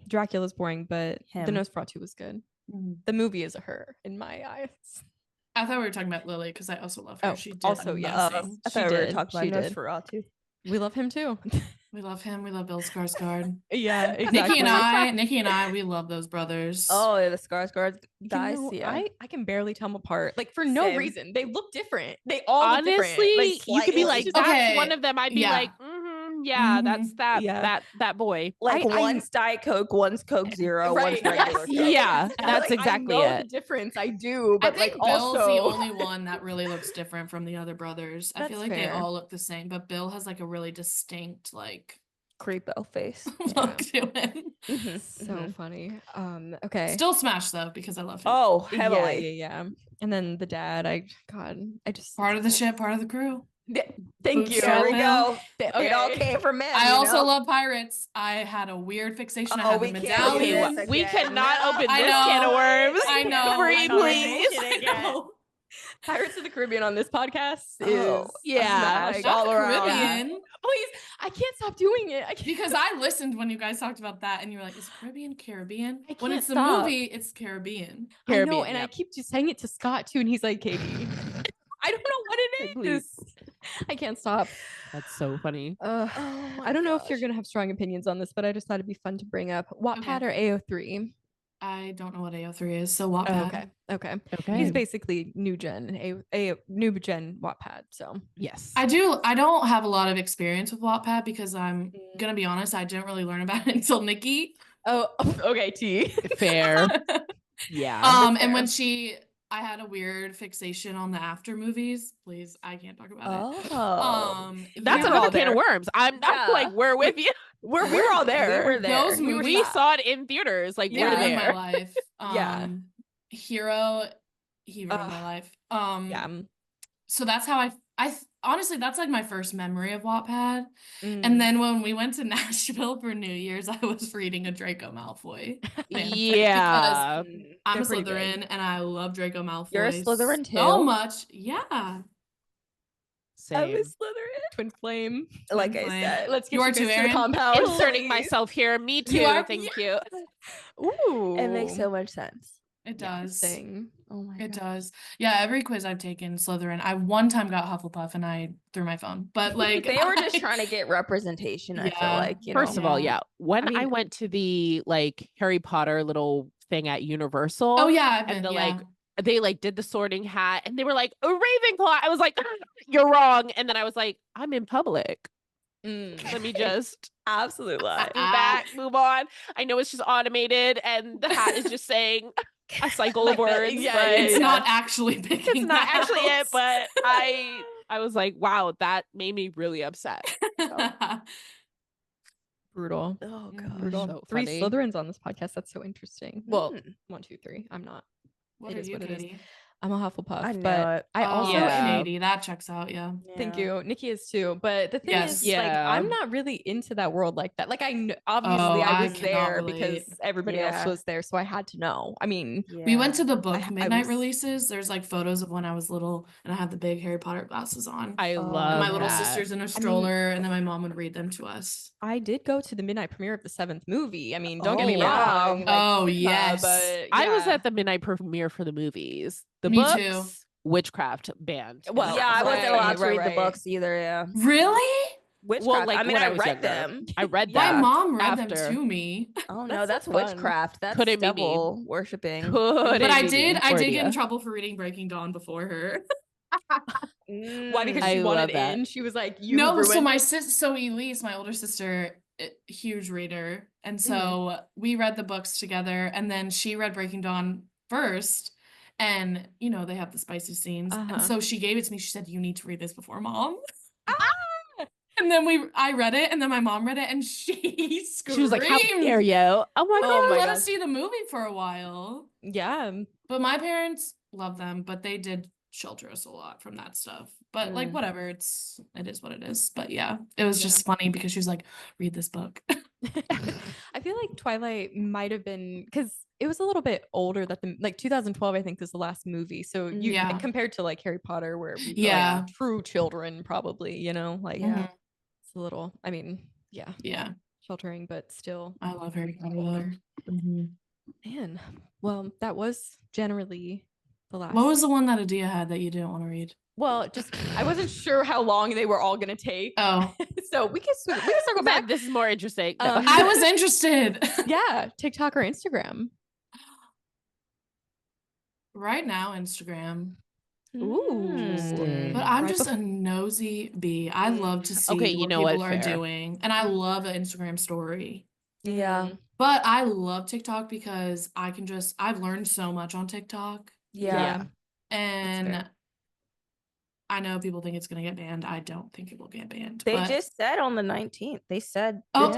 S2: Dracula's boring, but the
S5: Him.
S2: Nosferatu was good.
S3: Mhm.
S2: The movie is a her in my eyes.
S3: I thought we were talking about Lily because I also love her.
S2: Oh,
S3: She did
S2: also, yes.
S3: amazing.
S5: I
S2: She
S5: thought we were
S2: did,
S5: talking
S2: she
S5: about
S2: did.
S5: Nosferatu.
S2: We love him too.
S3: We love him. We love Bill Skarsgård.
S2: Yeah, exactly.
S3: Nikki and I, we love those brothers.
S5: Oh, yeah, the Skarsgård
S2: You
S5: guys.
S2: know,
S5: Yeah.
S2: I can barely tell them apart. Like for no
S5: Same.
S2: reason. They look different. They all look different.
S4: Honestly,
S2: Like,
S4: you could be
S5: slightly.
S4: like,
S2: Just-
S4: that's
S3: Okay,
S4: one of them. I'd be
S3: yeah.
S4: like, yeah,
S3: Mhm.
S4: that's that
S2: Yeah.
S4: that boy.
S5: Like
S2: I-
S5: one's Diet Coke, one's Coke Zero,
S2: Right,
S5: one's regular
S2: yes,
S5: Coke.
S4: Yeah,
S2: And,
S4: that's
S2: like,
S4: exactly
S2: I know
S4: it.
S2: the difference. I do,
S3: I
S2: but
S3: think
S2: like
S3: Bill's
S2: also
S3: the only one that really looks different from the other brothers. I feel
S2: That's
S3: like they
S2: fair.
S3: all look the same, but Bill has like a really distinct like
S5: Creepo face.
S3: look to him.
S5: Mhm,
S2: so
S5: mhm.
S2: funny. Okay.
S3: Still smash though because I love him.
S5: Oh,
S2: Yeah,
S5: heavily.
S2: yeah. And then the dad, I just
S3: Part of the ship, part of the crew.
S2: Thank you.
S5: There we go.
S2: Okay.
S5: It all came from him.
S3: I
S5: you
S3: also
S5: know?
S3: love pirates. I had a weird fixation. I
S5: Oh,
S3: had the
S5: we can't do
S3: medallion.
S5: this
S4: We
S5: again.
S4: cannot
S5: No.
S4: open
S3: I
S4: this can of
S3: know.
S4: worms.
S3: I know.
S4: Bree,
S3: I know.
S4: please.
S3: I know.
S2: Pirates of the Caribbean on this podcast
S5: Oh,
S2: is
S4: yeah.
S2: smash
S3: Not
S2: all
S3: the
S2: around.
S3: Caribbean.
S2: Please, I can't stop doing it. I can't.
S3: Because I listened when you guys talked about that and you were like, is Caribbean Caribbean?
S2: I
S3: When
S2: can't
S3: it's the
S2: stop.
S3: movie, it's Caribbean.
S2: I know,
S4: Caribbean,
S2: and I
S4: yep.
S2: keep just saying it to Scott too, and he's like, Katie, I don't know what it
S4: Please.
S2: is. I can't stop.
S4: That's so funny.
S5: Oh
S2: I don't know if you're
S5: gosh.
S2: gonna have strong opinions on this, but I just thought it'd be fun to bring up Wattpad or AO3.
S3: I don't know what AO3 is, so Wattpad.
S2: Okay.
S4: Okay.
S2: He's basically new gen, a new gen Wattpad. So
S4: Yes.
S3: I don't have a lot of experience with Wattpad because I'm gonna be honest, I didn't really learn about it until Nikki.
S2: oh, okay, T.
S4: Fair. Yeah.
S3: And when I had a weird fixation on the after movies. Please, I can't talk about it.
S5: Oh.
S4: That's
S2: we're
S4: another
S2: all
S4: can of
S2: there.
S4: worms. I'm
S5: Yeah.
S4: like, we're with you.
S2: We're all there.
S5: We were there.
S3: Those movies-
S4: We saw it in theaters. Like,
S3: Hero
S4: we're
S2: Yeah.
S3: in my
S4: there.
S3: life.
S2: Yeah.
S3: Hero in my life.
S2: Yeah.
S3: So that's how honestly, that's like my first memory of Wattpad.
S2: Mm.
S3: And then when we went to Nashville for New Year's, I was reading a Draco Malfoy. fanfic
S4: Yeah.
S3: because I'm a
S2: They're pretty good.
S3: Slytherin and I love Draco Malfoy.
S5: You're a Slytherin
S3: So
S5: too?
S3: much. Yeah.
S5: I
S4: Same.
S5: was Slytherin.
S2: Twin flame.
S5: Like I
S3: Flame.
S5: said.
S2: Let's get
S3: You are
S2: you guys
S3: too,
S2: to the
S3: Erin?
S2: compound.
S4: Inserting
S2: please.
S4: myself here. Me too.
S3: are-
S4: Thank you.
S2: Ooh.
S5: It makes so much sense.
S3: It does.
S2: Interesting.
S5: Oh my
S3: It
S5: god.
S3: does. Yeah, every quiz I've taken, Slytherin. I one time got Hufflepuff and I threw my phone. But like
S5: They were just trying to get representation, I feel
S3: Yeah.
S5: like. You
S4: First
S5: know?
S4: of all,
S3: Yeah.
S4: yeah. When I
S2: mean-
S4: went to the like Harry Potter little thing at Universal.
S3: Oh yeah, I've been,
S4: And the
S3: yeah.
S4: like they like did the sorting hat and they were like a Ravenclaw. I was like, you're wrong. And then I was like, I'm in public. Let me just
S5: Absolute lie.
S4: move back, move on. I know it's just automated and the hat is just saying a cycle of words.
S2: Yeah,
S4: but
S2: yeah,
S3: It's
S2: yeah.
S3: not actually picking.
S4: it's not actually it,
S3: house.
S4: but I was like, wow, that made me really upset.
S2: Brutal.
S5: Oh
S3: Mhm.
S5: god.
S2: Brutal.
S4: So
S2: 3
S4: funny.
S2: Slytherins on this podcast. That's so interesting. Well,
S5: Mm.
S2: 1, 2, 3. I'm not.
S3: What
S2: It
S3: are
S2: is
S3: you,
S2: what it is.
S3: Katie?
S2: I'm a Hufflepuff.
S5: I know
S2: but
S5: it.
S2: I also
S4: Yeah.
S3: Katie, that checks out. Yeah.
S2: Thank
S5: Yeah.
S2: you. Nikki is too. But the thing
S3: Yes.
S2: is, like,
S4: Yeah.
S2: I'm not really into that world like that. Like, obviously I
S3: I
S2: was
S3: cannot
S2: there
S3: relate.
S2: because everybody else
S5: Yeah.
S2: was there, so I had to know. I mean,
S3: We went to the
S2: I
S3: book midnight
S2: was-
S3: releases. There's like photos of when I was little and I had the big Harry Potter glasses on.
S4: I
S5: Oh,
S4: love
S3: And my little
S4: that.
S3: sister's in a stroller, and then my mom would read them to us.
S2: I did go to the midnight premiere of the 7th movie. I mean, don't get me
S5: Oh,
S4: yeah.
S2: wrong.
S3: Oh, yes.
S2: but
S4: I was
S2: yeah.
S4: at the midnight premiere for the movies. The
S3: Me
S4: books
S3: too.
S4: witchcraft banned. in
S2: Well,
S4: the
S5: Yeah, I
S4: house.
S5: wasn't
S2: right,
S5: allowed to
S2: right,
S5: read the
S2: right.
S5: books either. Yeah,
S3: Really?
S5: witchcraft.
S4: like
S5: I mean,
S4: when
S5: I
S4: was
S5: read
S4: younger.
S5: them.
S4: I read
S3: My
S4: them.
S3: mom read them
S4: after.
S3: to me.
S5: Oh no,
S2: That's
S5: that's
S2: so fun.
S5: witchcraft. That's
S4: Couldn't be me.
S5: devil worshiping.
S4: Couldn't
S3: But I
S4: be me.
S3: did get in
S4: Fordia.
S3: trouble for reading Breaking Dawn before her.
S2: Why? Because
S4: I
S2: she wanted
S4: love that.
S2: in. She was like, "You
S3: No, so
S2: ruined
S3: my
S2: it."
S3: so Elise, my older sister, huge reader, and so we read the books together, and then she read Breaking Dawn first, and you know they have the spicy scenes, and so she gave it to me. She said, "You need to read this before Mom." And then I read it, and then my mom read it, and she screamed.
S4: She was like, "How dare you?" Oh my
S3: They
S4: god!
S3: never let us see the movie for a while.
S2: Yeah.
S3: But my parents love them, but they did shelter us a lot from that stuff. But like whatever, it is what it is. But yeah, it was just funny because she was like, read this book.
S2: I feel like Twilight might have been because it was a little bit older that the like 2012 I think is the last movie. So you
S3: Yeah.
S2: compared to like Harry Potter where we
S3: Yeah.
S2: like true children probably, you know, like
S3: Mhm.
S2: it's a little I mean, yeah.
S3: Yeah.
S2: Sheltering, but still
S3: I love Harry Potter.
S2: older.
S3: Mhm.
S2: Man. Well, that was generally the last.
S3: What was the one that Adia had that you didn't want to read?
S2: Well, just I wasn't sure how long they were all gonna take.
S3: Oh,
S2: So we can circle back.
S4: This is more interesting. No.
S3: I was interested.
S2: Yeah, TikTok or Instagram.
S3: Right now, Instagram.
S2: Ooh.
S5: Interesting.
S3: But I'm
S2: Right
S3: just a nosy bee. I love to see
S4: Okay, you
S3: what
S4: know what?
S3: people are
S4: Fair.
S3: doing. And I love an Instagram story.
S5: Yeah.
S3: But I love TikTok because I've learned so much on TikTok.
S5: Yeah.
S3: And
S2: fair.
S3: I know people think it's going to get banned. I don't think it will get banned.
S5: They
S3: but
S5: just said on the 19th. They said
S3: Oh.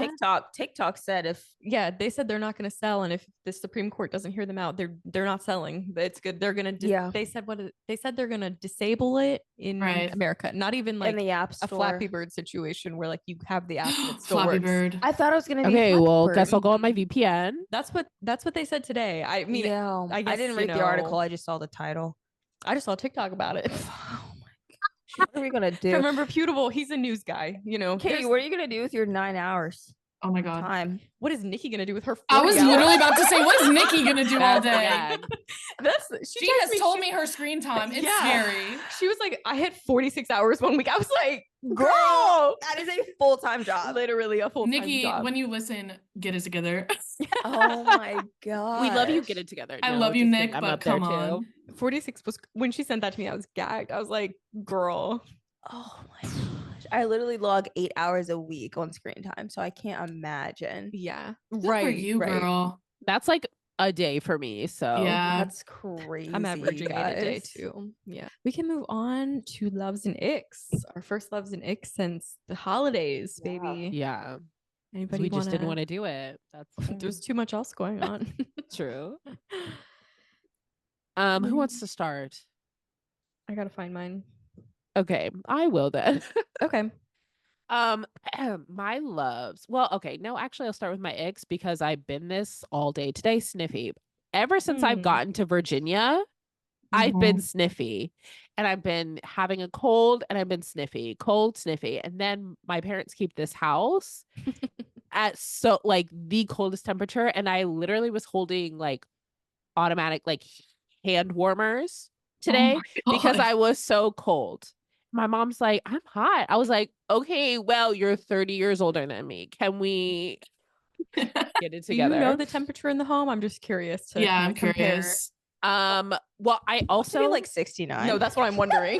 S5: TikTok said if
S2: Yeah, they said they're not going to sell, and if the Supreme Court doesn't hear them out, they're not selling. It's good. They're gonna. They said they said they're gonna disable it in
S3: Right.
S2: America. Not even like
S5: in the App
S2: a
S5: Store.
S2: Flappy Bird situation where like you have the app and it still
S3: Flappy
S2: works.
S3: Bird.
S5: I thought it was gonna be
S4: Okay,
S5: Flappy
S4: well,
S5: Bird.
S4: guess I'll go on my VPN.
S2: That's what they said today. I mean,
S5: yeah,
S2: I guess,
S5: didn't
S2: you
S5: read the article.
S2: know-
S5: I just saw the title.
S2: I just saw TikTok about it.
S5: What are we gonna do?
S2: From Reputable, he's a news guy. You know,
S5: Katie,
S2: There's-
S5: what are you gonna do with your 9 hours
S3: Oh my God.
S5: time?
S2: what is Nikki gonna do with her? 40
S3: I was
S2: hours?
S3: literally about to say, what is Nikki going to do all
S4: That's
S3: day?
S4: bad.
S3: She
S2: texted
S3: has told
S2: she-
S3: me her screen time. It's
S2: Yeah.
S3: scary.
S2: She was like, I hit 46 hours one week. I was like,
S5: Girl, that is a full-time job.
S2: literally a full-time
S3: Nikki,
S2: job.
S3: when you listen, get it together.
S5: Oh my god.
S4: We love you. Get it togotogether.
S3: I
S4: No,
S3: love you,
S4: just
S3: Nick,
S4: kidding. I'm
S3: but
S4: up there
S3: come
S4: too.
S3: on.
S2: 46 was when she sent that to me. I was gagged. I was like, girl.
S5: Oh my gosh. I literally log 8 hours a week on screen time, so I can't imagine.
S2: Yeah.
S3: Good
S2: right.
S3: for you,
S2: right.
S3: girl.
S4: That's like a day for me. So
S3: Yeah.
S5: That's crazy.
S2: I'm averaging 8 a day
S5: guys.
S2: too. Yeah. We can move on to loves and icks. Our first loves and icks since the holidays, baby.
S4: yeah, 'cause
S2: Anybody
S4: we just didn't want
S2: wanna-
S4: to do it. That's
S2: There's too much else going on.
S4: true. Who wants to start?
S2: I gotta find mine.
S4: Okay, I will then.
S2: Okay.
S4: My loves. Well, okay, no, actually I'll start with my icks because I've been this all day today, sniffy. Ever since I've
S2: Hmm.
S4: gotten to Virginia, I've been sniffy. And I've been having a cold and I've been sniffy, cold, sniffy. And then my parents keep this house at so like the coldest temperature. And I literally was holding like automatic like hand warmers today because I was so cold. My mom's like, I'm hot. I was like, okay, well, you're 30 years older than me. Can we get it
S2: Do you
S4: together?
S2: know the temperature in the home? I'm just curious to
S3: Yeah,
S2: kinda
S3: I'm
S2: compare.
S3: curious.
S4: Well, I
S5: Also,
S4: also
S5: like 69.
S2: No, that's what I'm wondering.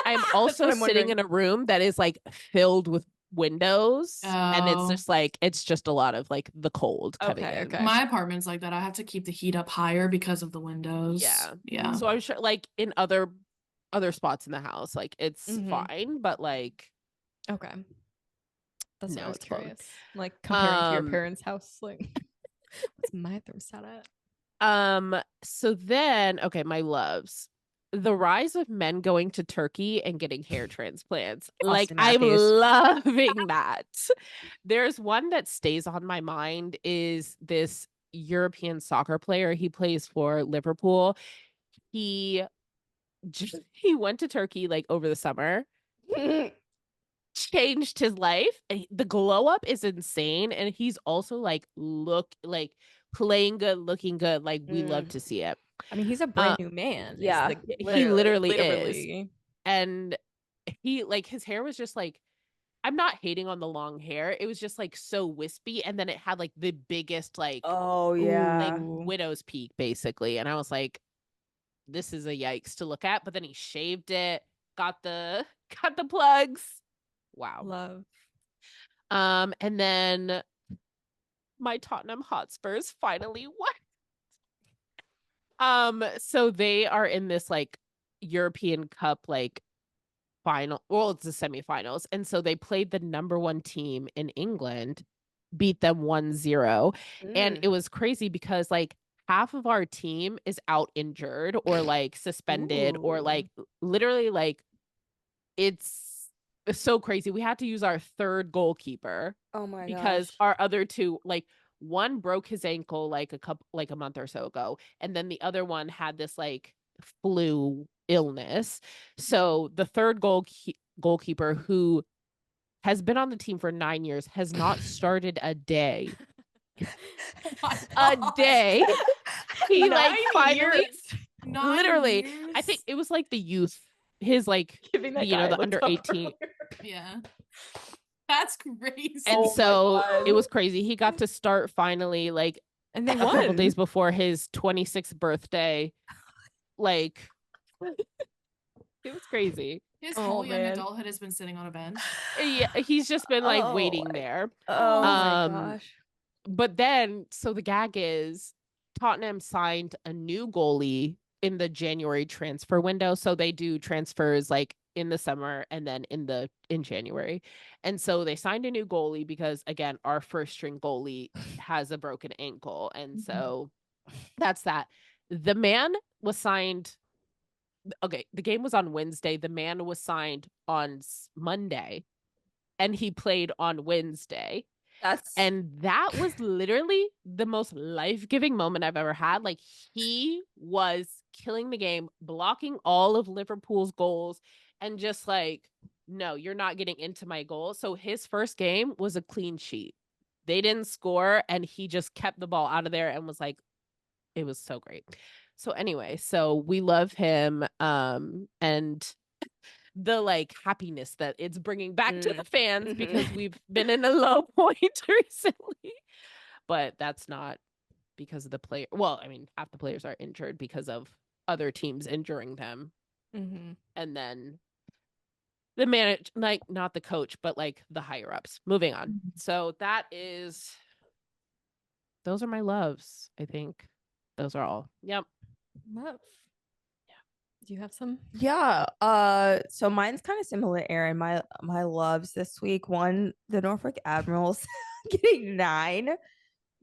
S4: I'm
S2: That's
S4: also
S2: what I'm
S4: sitting
S2: wondering.
S4: in a room that is like filled with windows and it's
S3: Oh.
S4: just like it's just a lot of like the cold coming
S2: Okay,
S4: in.
S2: okay.
S3: My apartment's like that. I have to keep the heat up higher because of the windows.
S4: Yeah.
S3: Yeah.
S4: So I'm sure like in other spots in the house like it's
S2: Mhm.
S4: fine, but like
S2: Okay. That's what I
S4: No,
S2: was
S4: it's fine.
S2: curious. Like comparing to your
S4: Um,
S2: parents' house, like what's my thermostat at?
S4: so then okay, my loves. The rise of men going to Turkey and getting hair transplants. Like
S5: Austin
S4: I'm
S5: Matthews.
S4: loving that. There's one that stays on my mind is this European soccer player. He plays for Liverpool. He went to Turkey like over the summer. Changed his life and the glow up is insane and he's also like playing good, looking good, like we love to see it.
S2: I mean, he's a brand new man. is
S5: yeah,
S2: the-
S4: he literally is.
S2: literally.
S4: And he like his hair was just like, I'm not hating on the long hair. It was just like so wispy, and then it had like the biggest like
S5: oh yeah,
S4: like widow's peak basically. And I was like, this is a yikes to look at. But then he shaved it, got the plugs. Wow.
S2: Love.
S4: And then my Tottenham Hotspurs finally won. So they are in this like European Cup like final. Well, it's the semifinals. And so they played the number 1 team in England, beat them 1-0. And it was crazy because like half of our team is out injured or like suspended or
S2: Ooh.
S4: like literally like it's so crazy. We had to use our third goalkeeper
S5: oh my
S4: because
S5: gosh.
S4: our other two, like one broke his ankle like a month or so ago, and then the other one had this like flu illness. So the third goalkeeper, who has been on the team for 9 years, has not started a day. A day. He like
S2: 9
S4: finally
S2: years?
S3: 9
S4: literally,
S3: years?
S4: I think it was like the youth, his like
S2: Giving that
S4: you know
S2: guy
S4: the
S2: looked
S4: under
S2: up
S4: 18.
S2: earlier.
S3: Yeah. That's crazy.
S4: And
S5: Oh my
S4: so
S5: God.
S4: it was crazy. He got to start finally like
S2: And they
S4: a couple
S2: won.
S4: days before his 26th birthday. Like it was crazy.
S3: His
S2: Oh,
S3: whole young
S2: man.
S3: adulthood has been sitting on a bench.
S4: Yeah, he's just been like
S5: Oh
S4: waiting
S5: my-
S4: there.
S5: oh my
S4: Um,
S5: gosh.
S4: But then, so the gag is Tottenham signed a new goalie in the January transfer window. So they do transfers like in the summer and then in January. And so they signed a new goalie because again, our first string goalie has a broken ankle. And so that's that. The man was signed. Okay, the game was on Wednesday. The man was signed on Monday and he played on Wednesday.
S5: That's
S4: And that was literally the most life-giving moment I've ever had. Like he was killing the game, blocking all of Liverpool's goals and just like, no, you're not getting into my goal. So his first game was a clean sheet. They didn't score and he just kept the ball out of there and was like, it was so great. So anyway, so we love him. And the like happiness that it's bringing back to the fans because we've been in a low point recently. But that's not because of the player. Well, I mean, half the players are injured because of other teams injuring them.
S2: Mm-hmm.
S4: And then the manager, like not the coach, but like the higher ups. Moving on. So those are my loves, I think. Those are all. Yep.
S2: Love. Do you have some?
S5: yeah. So mine's kind of similar, Aaron. My loves this week. One, the Norfolk Admirals getting 9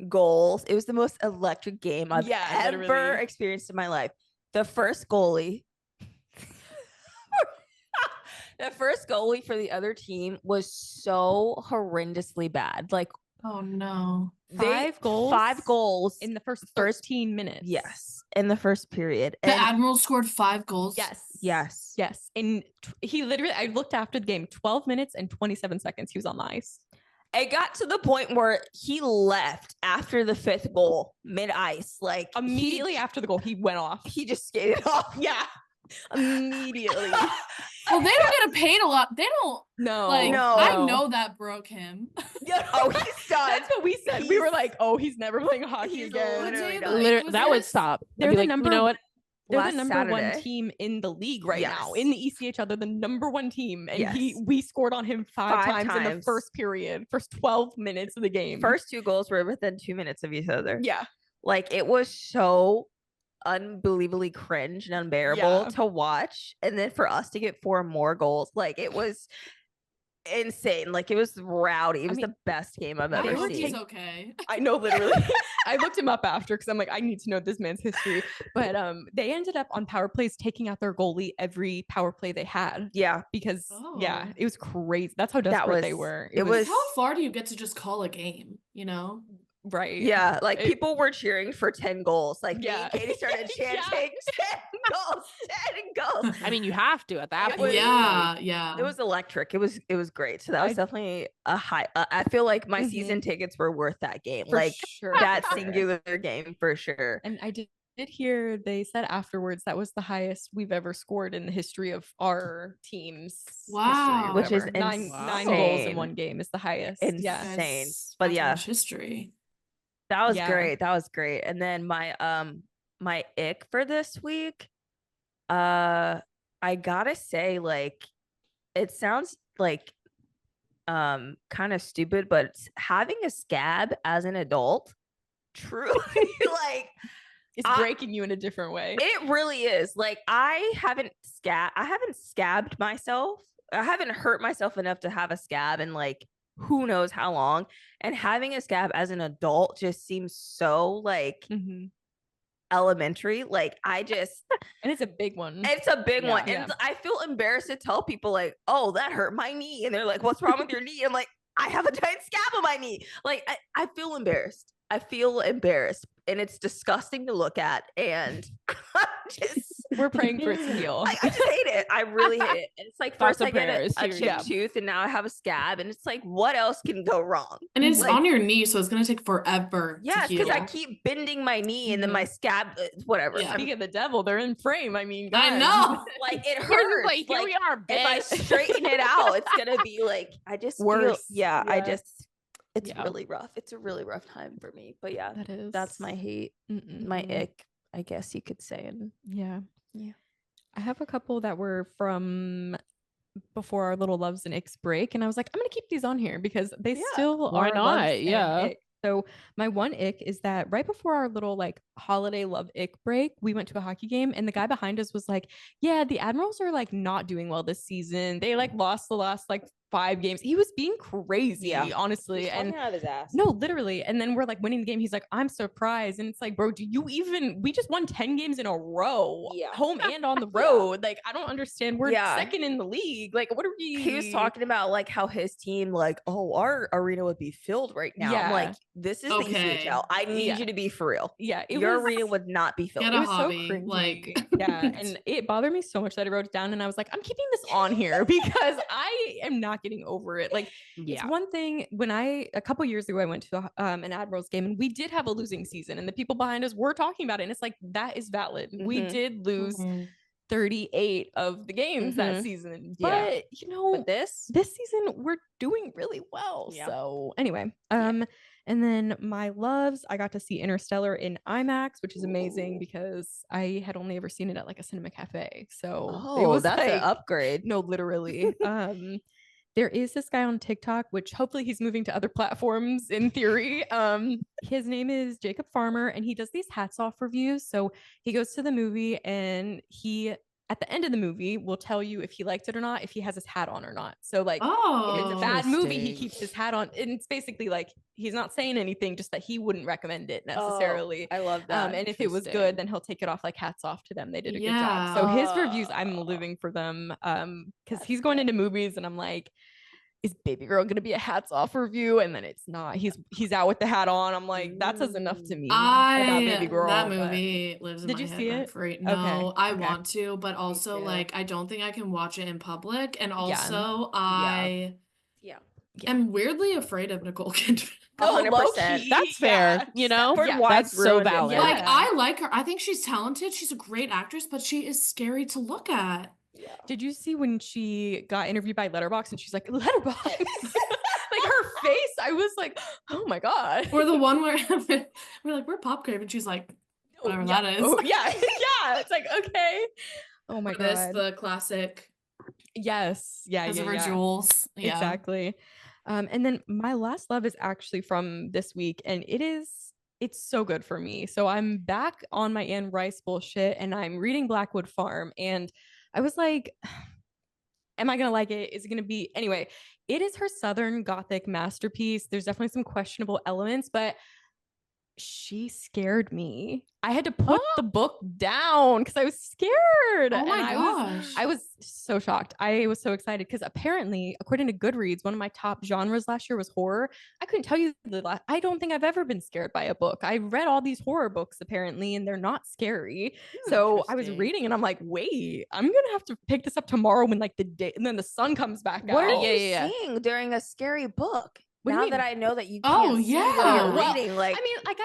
S5: goals. It was the most electric game I've ever
S2: literally.
S5: experienced in my life. The first goalie. The first goalie for the other team was so horrendously bad. Like
S3: Oh no.
S2: 5 goals?
S5: 5 goals
S2: In the first
S5: First-
S2: 13 minutes.
S5: yes, in the first period.
S3: The
S5: And
S3: Admiral scored 5 goals.
S2: Yes.
S5: yes.
S2: Yes. And he literally, I looked after the game, 12 minutes and 27 seconds he was on the ice.
S5: It got to the point where he left after the 5th goal mid ice. Like
S2: Immediately after the goal, he went off.
S5: he just skated off.
S2: Yeah. Immediately.
S3: Well, they don't get paid a lot. They don't
S2: No.
S3: like.
S5: no.
S3: I know that broke him.
S5: Oh, he's done.
S2: That's what we said. We were like, oh, he's never playing hockey
S5: He's
S2: again.
S5: literally
S3: Legit,
S5: done.
S3: like,
S4: Literally,
S3: was
S4: that would
S3: this-
S4: stop. I'd
S2: They're
S4: be
S2: the
S4: like,
S2: number-
S4: you know what?
S2: They're
S5: Last
S2: the number one
S5: Saturday.
S2: team in the league right now.
S5: Yes.
S2: In the ECHL, they're the number one team. And
S5: Yes.
S2: we scored on him 5
S5: 5
S2: times in the
S5: times.
S2: first period, first 12 minutes of the game.
S5: First 2 goals were within 2 minutes of each other.
S2: Yeah.
S5: Like it was so unbelievably cringe and unbearable
S2: Yeah.
S5: to watch. And then for us to get 4 more goals, like it was insane. Like it was rowdy. It was
S2: mean,
S5: the best game I've
S3: I
S5: ever
S3: hope
S5: seen.
S3: he's okay.
S2: I know, literally. I looked him up after because I'm like, I need to know this man's history. But they ended up on power plays taking out their goalie every power play they had
S5: Yeah.
S2: because
S3: Oh.
S2: yeah, it was crazy. That's how desperate they
S5: was-
S2: were.
S5: it was-
S3: How far do you get to just call a game? You know?
S2: right.
S5: Yeah, like
S2: It-
S5: people were cheering for 10 goals. Like me
S2: Yeah.
S5: and Katie started
S2: Yeah.
S5: chanting 10 goals, 10 goals.
S4: I mean, you have to at that
S5: It
S4: point.
S5: was-
S3: Yeah, yeah.
S5: It was electric. It was great. So that was
S2: I-
S5: definitely a high. I feel like my
S2: Mhm.
S5: season tickets were worth that game.
S2: For
S5: like
S2: sure.
S5: that
S2: for sure.
S5: singular game for sure.
S2: And I did did hear they said afterwards that was the highest we've ever scored in the history of our team's history or
S3: Wow.
S5: Which is
S2: whatever. Nine
S4: insane.
S2: goals in one game is the highest. Yeah.
S5: Insane.
S3: Guys,
S5: But
S3: got too
S5: yeah,
S3: much history.
S5: that was
S2: Yeah.
S5: great. That was great. And then my ick for this week, I gotta say, like, it sounds like kind of stupid, but having a scab as an adult, truly, like,
S2: It's breaking you in a different way.
S5: it really is. Like, I haven't scabbed myself. I haven't hurt myself enough to have a scab in like who knows how long. And having a scab as an adult just seems so like elementary. Like, and
S2: it's a big one.
S5: It's a big one.
S2: Yeah.
S5: And I feel embarrassed to tell people, like, oh, that hurt my knee. And they're like, what's wrong with your knee? I'm like, I have a giant scab on my knee. Like, I feel embarrassed. And it's disgusting to look at. And
S2: we're praying for it to heal.
S5: I just hate it. I really hate it. And it's like,
S4: Thoughts
S5: first I
S4: and
S5: get
S4: prayers
S5: a
S4: here,
S5: chipped
S4: yeah.
S5: tooth, and now I have a scab. And it's like, what else can go wrong?
S3: And it's
S5: Like,
S3: on your knee, so it's gonna take forever.
S5: yes,
S3: to heal.
S5: because I keep bending my knee, and then my scab, whatever.
S3: Yeah.
S2: Speaking of the devil, they're in frame. I mean,
S3: I
S2: God.
S3: know.
S5: Like, it
S4: Here's
S5: hurts.
S4: like, here we are,
S5: If I
S4: bitch.
S5: straighten it out, it's gonna be like, I just
S2: Worse.
S5: it's
S2: Yeah.
S5: really rough. It's a really rough time for me. But yeah,
S2: That is.
S5: that's my hate, my ick, I guess you could say. And
S2: Yeah.
S5: Yeah.
S2: I have a couple that were from before our little loves and icks break, and I was like, I'm gonna keep these on here because they
S5: Yeah.
S2: still
S4: Why
S2: are
S4: not?
S2: loves and
S4: Yeah.
S2: icks. So my one ick is that right before our little like holiday love ick break, we went to a hockey game, and the guy behind us was like, yeah, the Admirals are like not doing well this season. They like lost the last like 5 games. He was being crazy, honestly.
S5: he's talking
S2: And
S5: out of his ass.
S2: no, literally. And then we're like winning the game. He's like, I'm surprised. And it's like, bro, we just won 10 games in a row,
S5: Yeah.
S2: home and on the road. Like, I don't understand. We're
S5: Yeah.
S2: second in the league. Like, what are we?
S5: He was talking about like how his team, like, oh, our arena would be filled right now. I'm
S2: Yeah.
S5: like, this is the
S3: Okay.
S5: ECHL. I need
S2: Yeah.
S5: you to be for real.
S2: Yeah,
S5: Your arena would not be filled.
S3: Get
S2: It
S3: a
S2: was
S3: hobby,
S2: so cringy.
S3: like-
S2: Yeah, and it bothered me so much that I wrote it down, and I was like, I'm keeping this on here because I am not getting over it. Like, it's one thing when a couple years ago I went to an Admirals game, and we did have a losing season, and the people behind us were talking about it, and it's like, that is valid. We
S5: Mhm.
S2: did lose 38 of the games that season,
S5: Yeah.
S2: but you know,
S5: But this
S2: season we're doing really well.
S5: Yeah.
S2: So anyway, and then my loves, I got to see Interstellar in IMAX, which is amazing because I had only ever seen it at like a cinema cafe. So it was
S5: that's an
S2: like,
S5: upgrade.
S2: no, literally. There is this guy on TikTok, which hopefully he's moving to other platforms in theory. His name is Jacob Farmer, and he does these hats off reviews. So he goes to the movie, and he, at the end of the movie, will tell you if he liked it or not, if he has his hat on or not. So like, if it's a bad movie, he
S5: Interesting.
S2: keeps his hat on. And it's basically like, he's not saying anything, just that he wouldn't recommend it necessarily.
S5: I love that.
S2: And if it was
S4: Interesting.
S2: good, then he'll take it off like hats off to them. They did a good job. So his reviews, I'm
S5: Oh.
S2: living for them. Because
S5: That's
S2: he's going
S5: good.
S2: into movies, and I'm like, is Baby Girl gonna be a hats off review? And then it's not. He's out with the hat on. I'm like, that says enough to me about Baby Girl.
S3: That
S2: but-
S3: movie lives in
S2: Did
S3: my
S2: you
S3: head
S2: see
S3: rent
S2: it?
S3: free. No,
S2: Okay,
S3: I
S2: okay.
S3: want to, but also
S5: too.
S3: like I don't think I can watch it in public. And
S2: Yeah.
S3: also I
S5: Yeah.
S3: am weirdly afraid of Nicole Kidman.
S2: Oh,
S5: 100%.
S2: low-key,
S4: That's fair,
S2: yeah.
S4: you know?
S5: Stepford
S2: Yeah.
S5: Wives
S4: That's so
S5: ruined it.
S4: valid.
S2: Yeah.
S3: Like I like her. I think she's talented. She's a great actress, but she is scary to look at.
S5: Yeah.
S2: Did you see when she got interviewed by Letterboxd and she's like, Letterboxd? Like her face, I was like, oh my God.
S3: Or the one where we're like, we're Pop Crave, and she's like, whatever that is.
S2: Oh, yeah. Yeah. It's like, okay. Oh my
S3: For this,
S2: God.
S3: the classic
S2: Yes. Yeah.
S3: because
S2: Yeah.
S3: of her
S2: yeah.
S3: jewels. Yeah.
S2: Exactly. And then my last love is actually from this week, and it's so good for me. So I'm back on my Anne Rice bullshit, and I'm reading Blackwood Farm, and I was like, am I gonna like it? Is it gonna be anyway? It is her Southern Gothic masterpiece. There's definitely some questionable elements, but she scared me. I had to put the book down because I was scared.
S3: Oh my
S2: and
S3: gosh.
S2: I was so shocked. I was so excited because apparently, according to Goodreads, one of my top genres last year was horror. I couldn't tell you I don't think I've ever been scared by a book. I read all these horror books apparently, and they're not scary. So I was
S5: Interesting.
S2: reading, and I'm like, wait, I'm gonna have to pick this up tomorrow when like the day, and then the sun comes back
S5: What
S2: out.
S5: are you
S4: Yeah.
S5: seeing during a scary book?
S2: What do you
S5: now
S2: mean?
S5: that I know that you
S3: Oh,
S5: can't see
S3: yeah.
S5: what you're
S2: Well,
S5: reading, like,
S2: I mean, like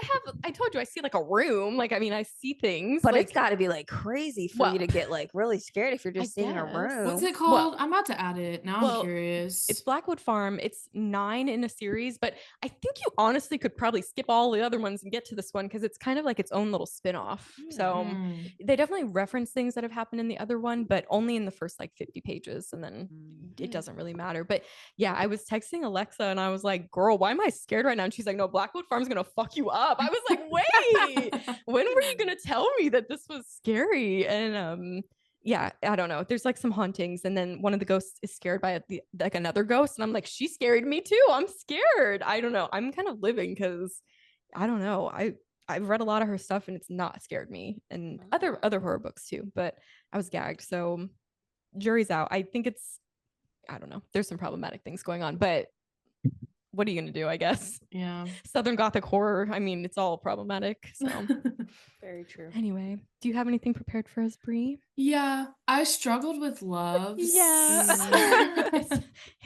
S2: I told you, I see like a room. Like, I mean, I see things.
S5: but
S2: like,
S5: it's got to be like crazy for you to get like really scared if you're just seeing a
S2: guess.
S5: room.
S3: What's it
S2: Well-
S3: called? I'm about to add it. Now
S2: well,
S3: I'm curious.
S2: It's Blackwood Farm. It's 9 in a series, but I think you honestly could probably skip all the other ones and get to this one because it's kind of like its own little spin-off. So
S3: Mm.
S2: they definitely reference things that have happened in the other one, but only in the first like 50 pages, and then it doesn't really matter. But yeah, I was texting Alexa and I was like, girl, why am I scared right now? And she's like, no, Blackwood Farm's gonna fuck you up. I was like, wait, when were you gonna tell me that this was scary? And yeah, I don't know. There's like some hauntings, and then one of the ghosts is scared by like another ghost, and I'm like, she scared me too. I'm scared. I don't know. I'm kind of living because I don't know. I've read a lot of her stuff, and it's not scared me, and other horror books too. But I was gagged, so jury's out. I think I don't know. There's some problematic things going on, but what are you gonna do? I guess
S3: Yeah.
S2: Southern Gothic horror. I mean, it's all problematic. So
S5: Very true.
S2: anyway, do you have anything prepared for us, Bree?
S3: Yeah, I struggled with loves.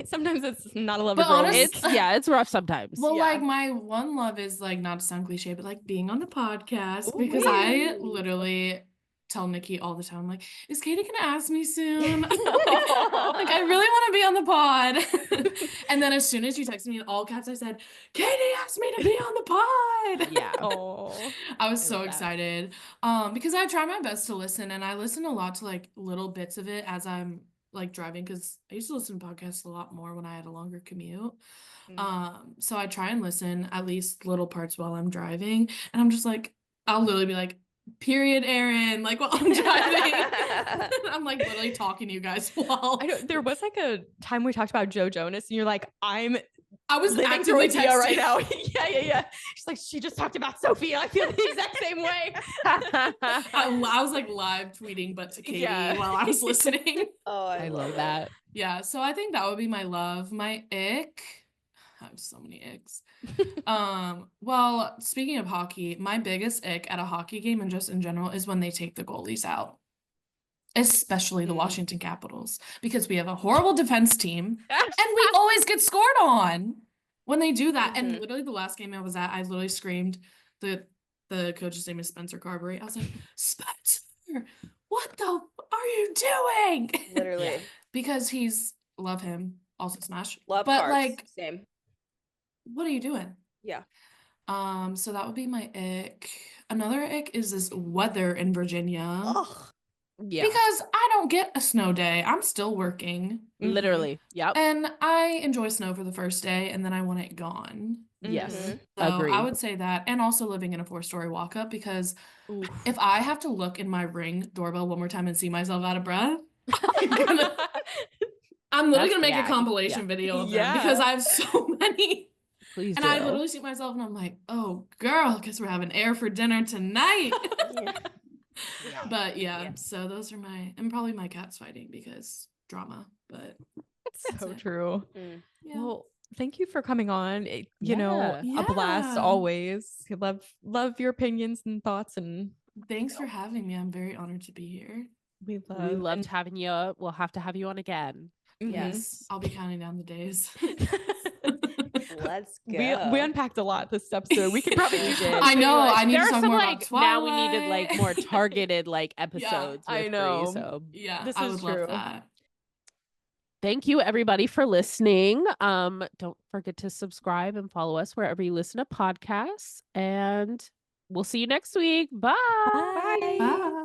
S2: Sometimes it's not a love.
S3: But honest-
S4: It's rough sometimes.
S3: Well,
S2: Yeah.
S3: like my one love is like not to sound cliche, but like being on the podcast because I
S2: Ooh.
S3: literally tell Nikki all the time, like, is Katie gonna ask me soon? Like, I really want to be on the pod. And then as soon as you texted me in all caps, I said, Katie asked me to be on the pod.
S4: Yeah.
S2: Oh,
S3: I was
S2: I
S3: so
S2: love that.
S3: excited. Because I try my best to listen, and I listen a lot to like little bits of it as I'm like driving, because I used to listen to podcasts a lot more when I had a longer commute. So I try and listen at least little parts while I'm driving, and I'm just like, I'll literally be like, period, Aaron, like while I'm driving. I'm like literally talking to you guys while
S2: I know there was like a time we talked about Joe Jonas, and you're like, I was living through
S3: actively
S2: India right
S3: texting.
S2: now. yeah. She's like, she just talked about Sophie. I feel the exact same way.
S3: I was like live tweeting, but to Katie
S2: Yeah.
S3: while I was listening.
S5: Oh,
S4: I love that.
S3: Yeah, so I think that would be my love. My ick. I have so many icks. Well, speaking of hockey, my biggest ick at a hockey game and just in general is when they take the goalies out. Especially the Washington Capitals, because we have a horrible defense team and we always get scored on when they do that. And literally the last game I was at, I literally screamed, the coach's name is Spencer Carberry. I was like, Spencer, what the are you doing?
S5: literally.
S3: Because love him, also Smash.
S5: Love
S3: but
S5: Carbs.
S3: like,
S5: Same.
S3: what are you doing?
S5: Yeah.
S3: So that would be my ick. Another ick is this weather in Virginia.
S5: Ugh.
S4: Yeah.
S3: Because I don't get a snow day. I'm still working.
S4: Literally. Yep.
S3: And I enjoy snow for the first day and then I want it gone.
S4: Yes.
S5: Mhm.
S3: So
S4: Agreed.
S3: I would say that. And also living in a 4-story walk up, because if I have to look in my Ring doorbell one more time and see myself out of breath, I'm literally
S4: That's
S3: gonna make a
S4: gag.
S3: compilation video of them
S2: Yeah.
S3: because I have so many.
S4: Please
S3: And
S4: do.
S3: I literally see myself and I'm like, oh girl, guess we're having air for dinner tonight.
S5: Yeah.
S3: But yeah, so those are and probably my cats fighting because drama. But
S2: That's so
S3: it.
S2: true.
S3: yeah.
S2: Well, thank you for coming on. You know,
S3: Yeah.
S2: a blast
S3: Yeah.
S2: always. Love your opinions and thoughts, and
S3: Thanks for having me. I'm very honored to be here.
S2: we
S4: We loved
S2: and-
S4: having you. We'll have to have you on again.
S2: Mhm.
S3: Yes, I'll be counting down the days.
S5: Let's
S2: we
S5: go.
S2: unpacked a lot this episode. We could probably
S3: I
S2: do
S3: know,
S2: something
S3: I need to
S4: there are
S3: talk
S4: some
S3: more
S4: like
S3: about
S4: now we needed like
S3: Twilight.
S4: more targeted like episodes.
S2: I
S4: with
S2: know.
S4: Bree, so
S3: Yeah,
S2: This
S3: I
S2: is
S3: would
S2: true.
S3: love that.
S4: thank you everybody for listening. Don't forget to subscribe and follow us wherever you listen to podcasts. And we'll see you next week. Bye.
S2: Bye.
S3: Bye.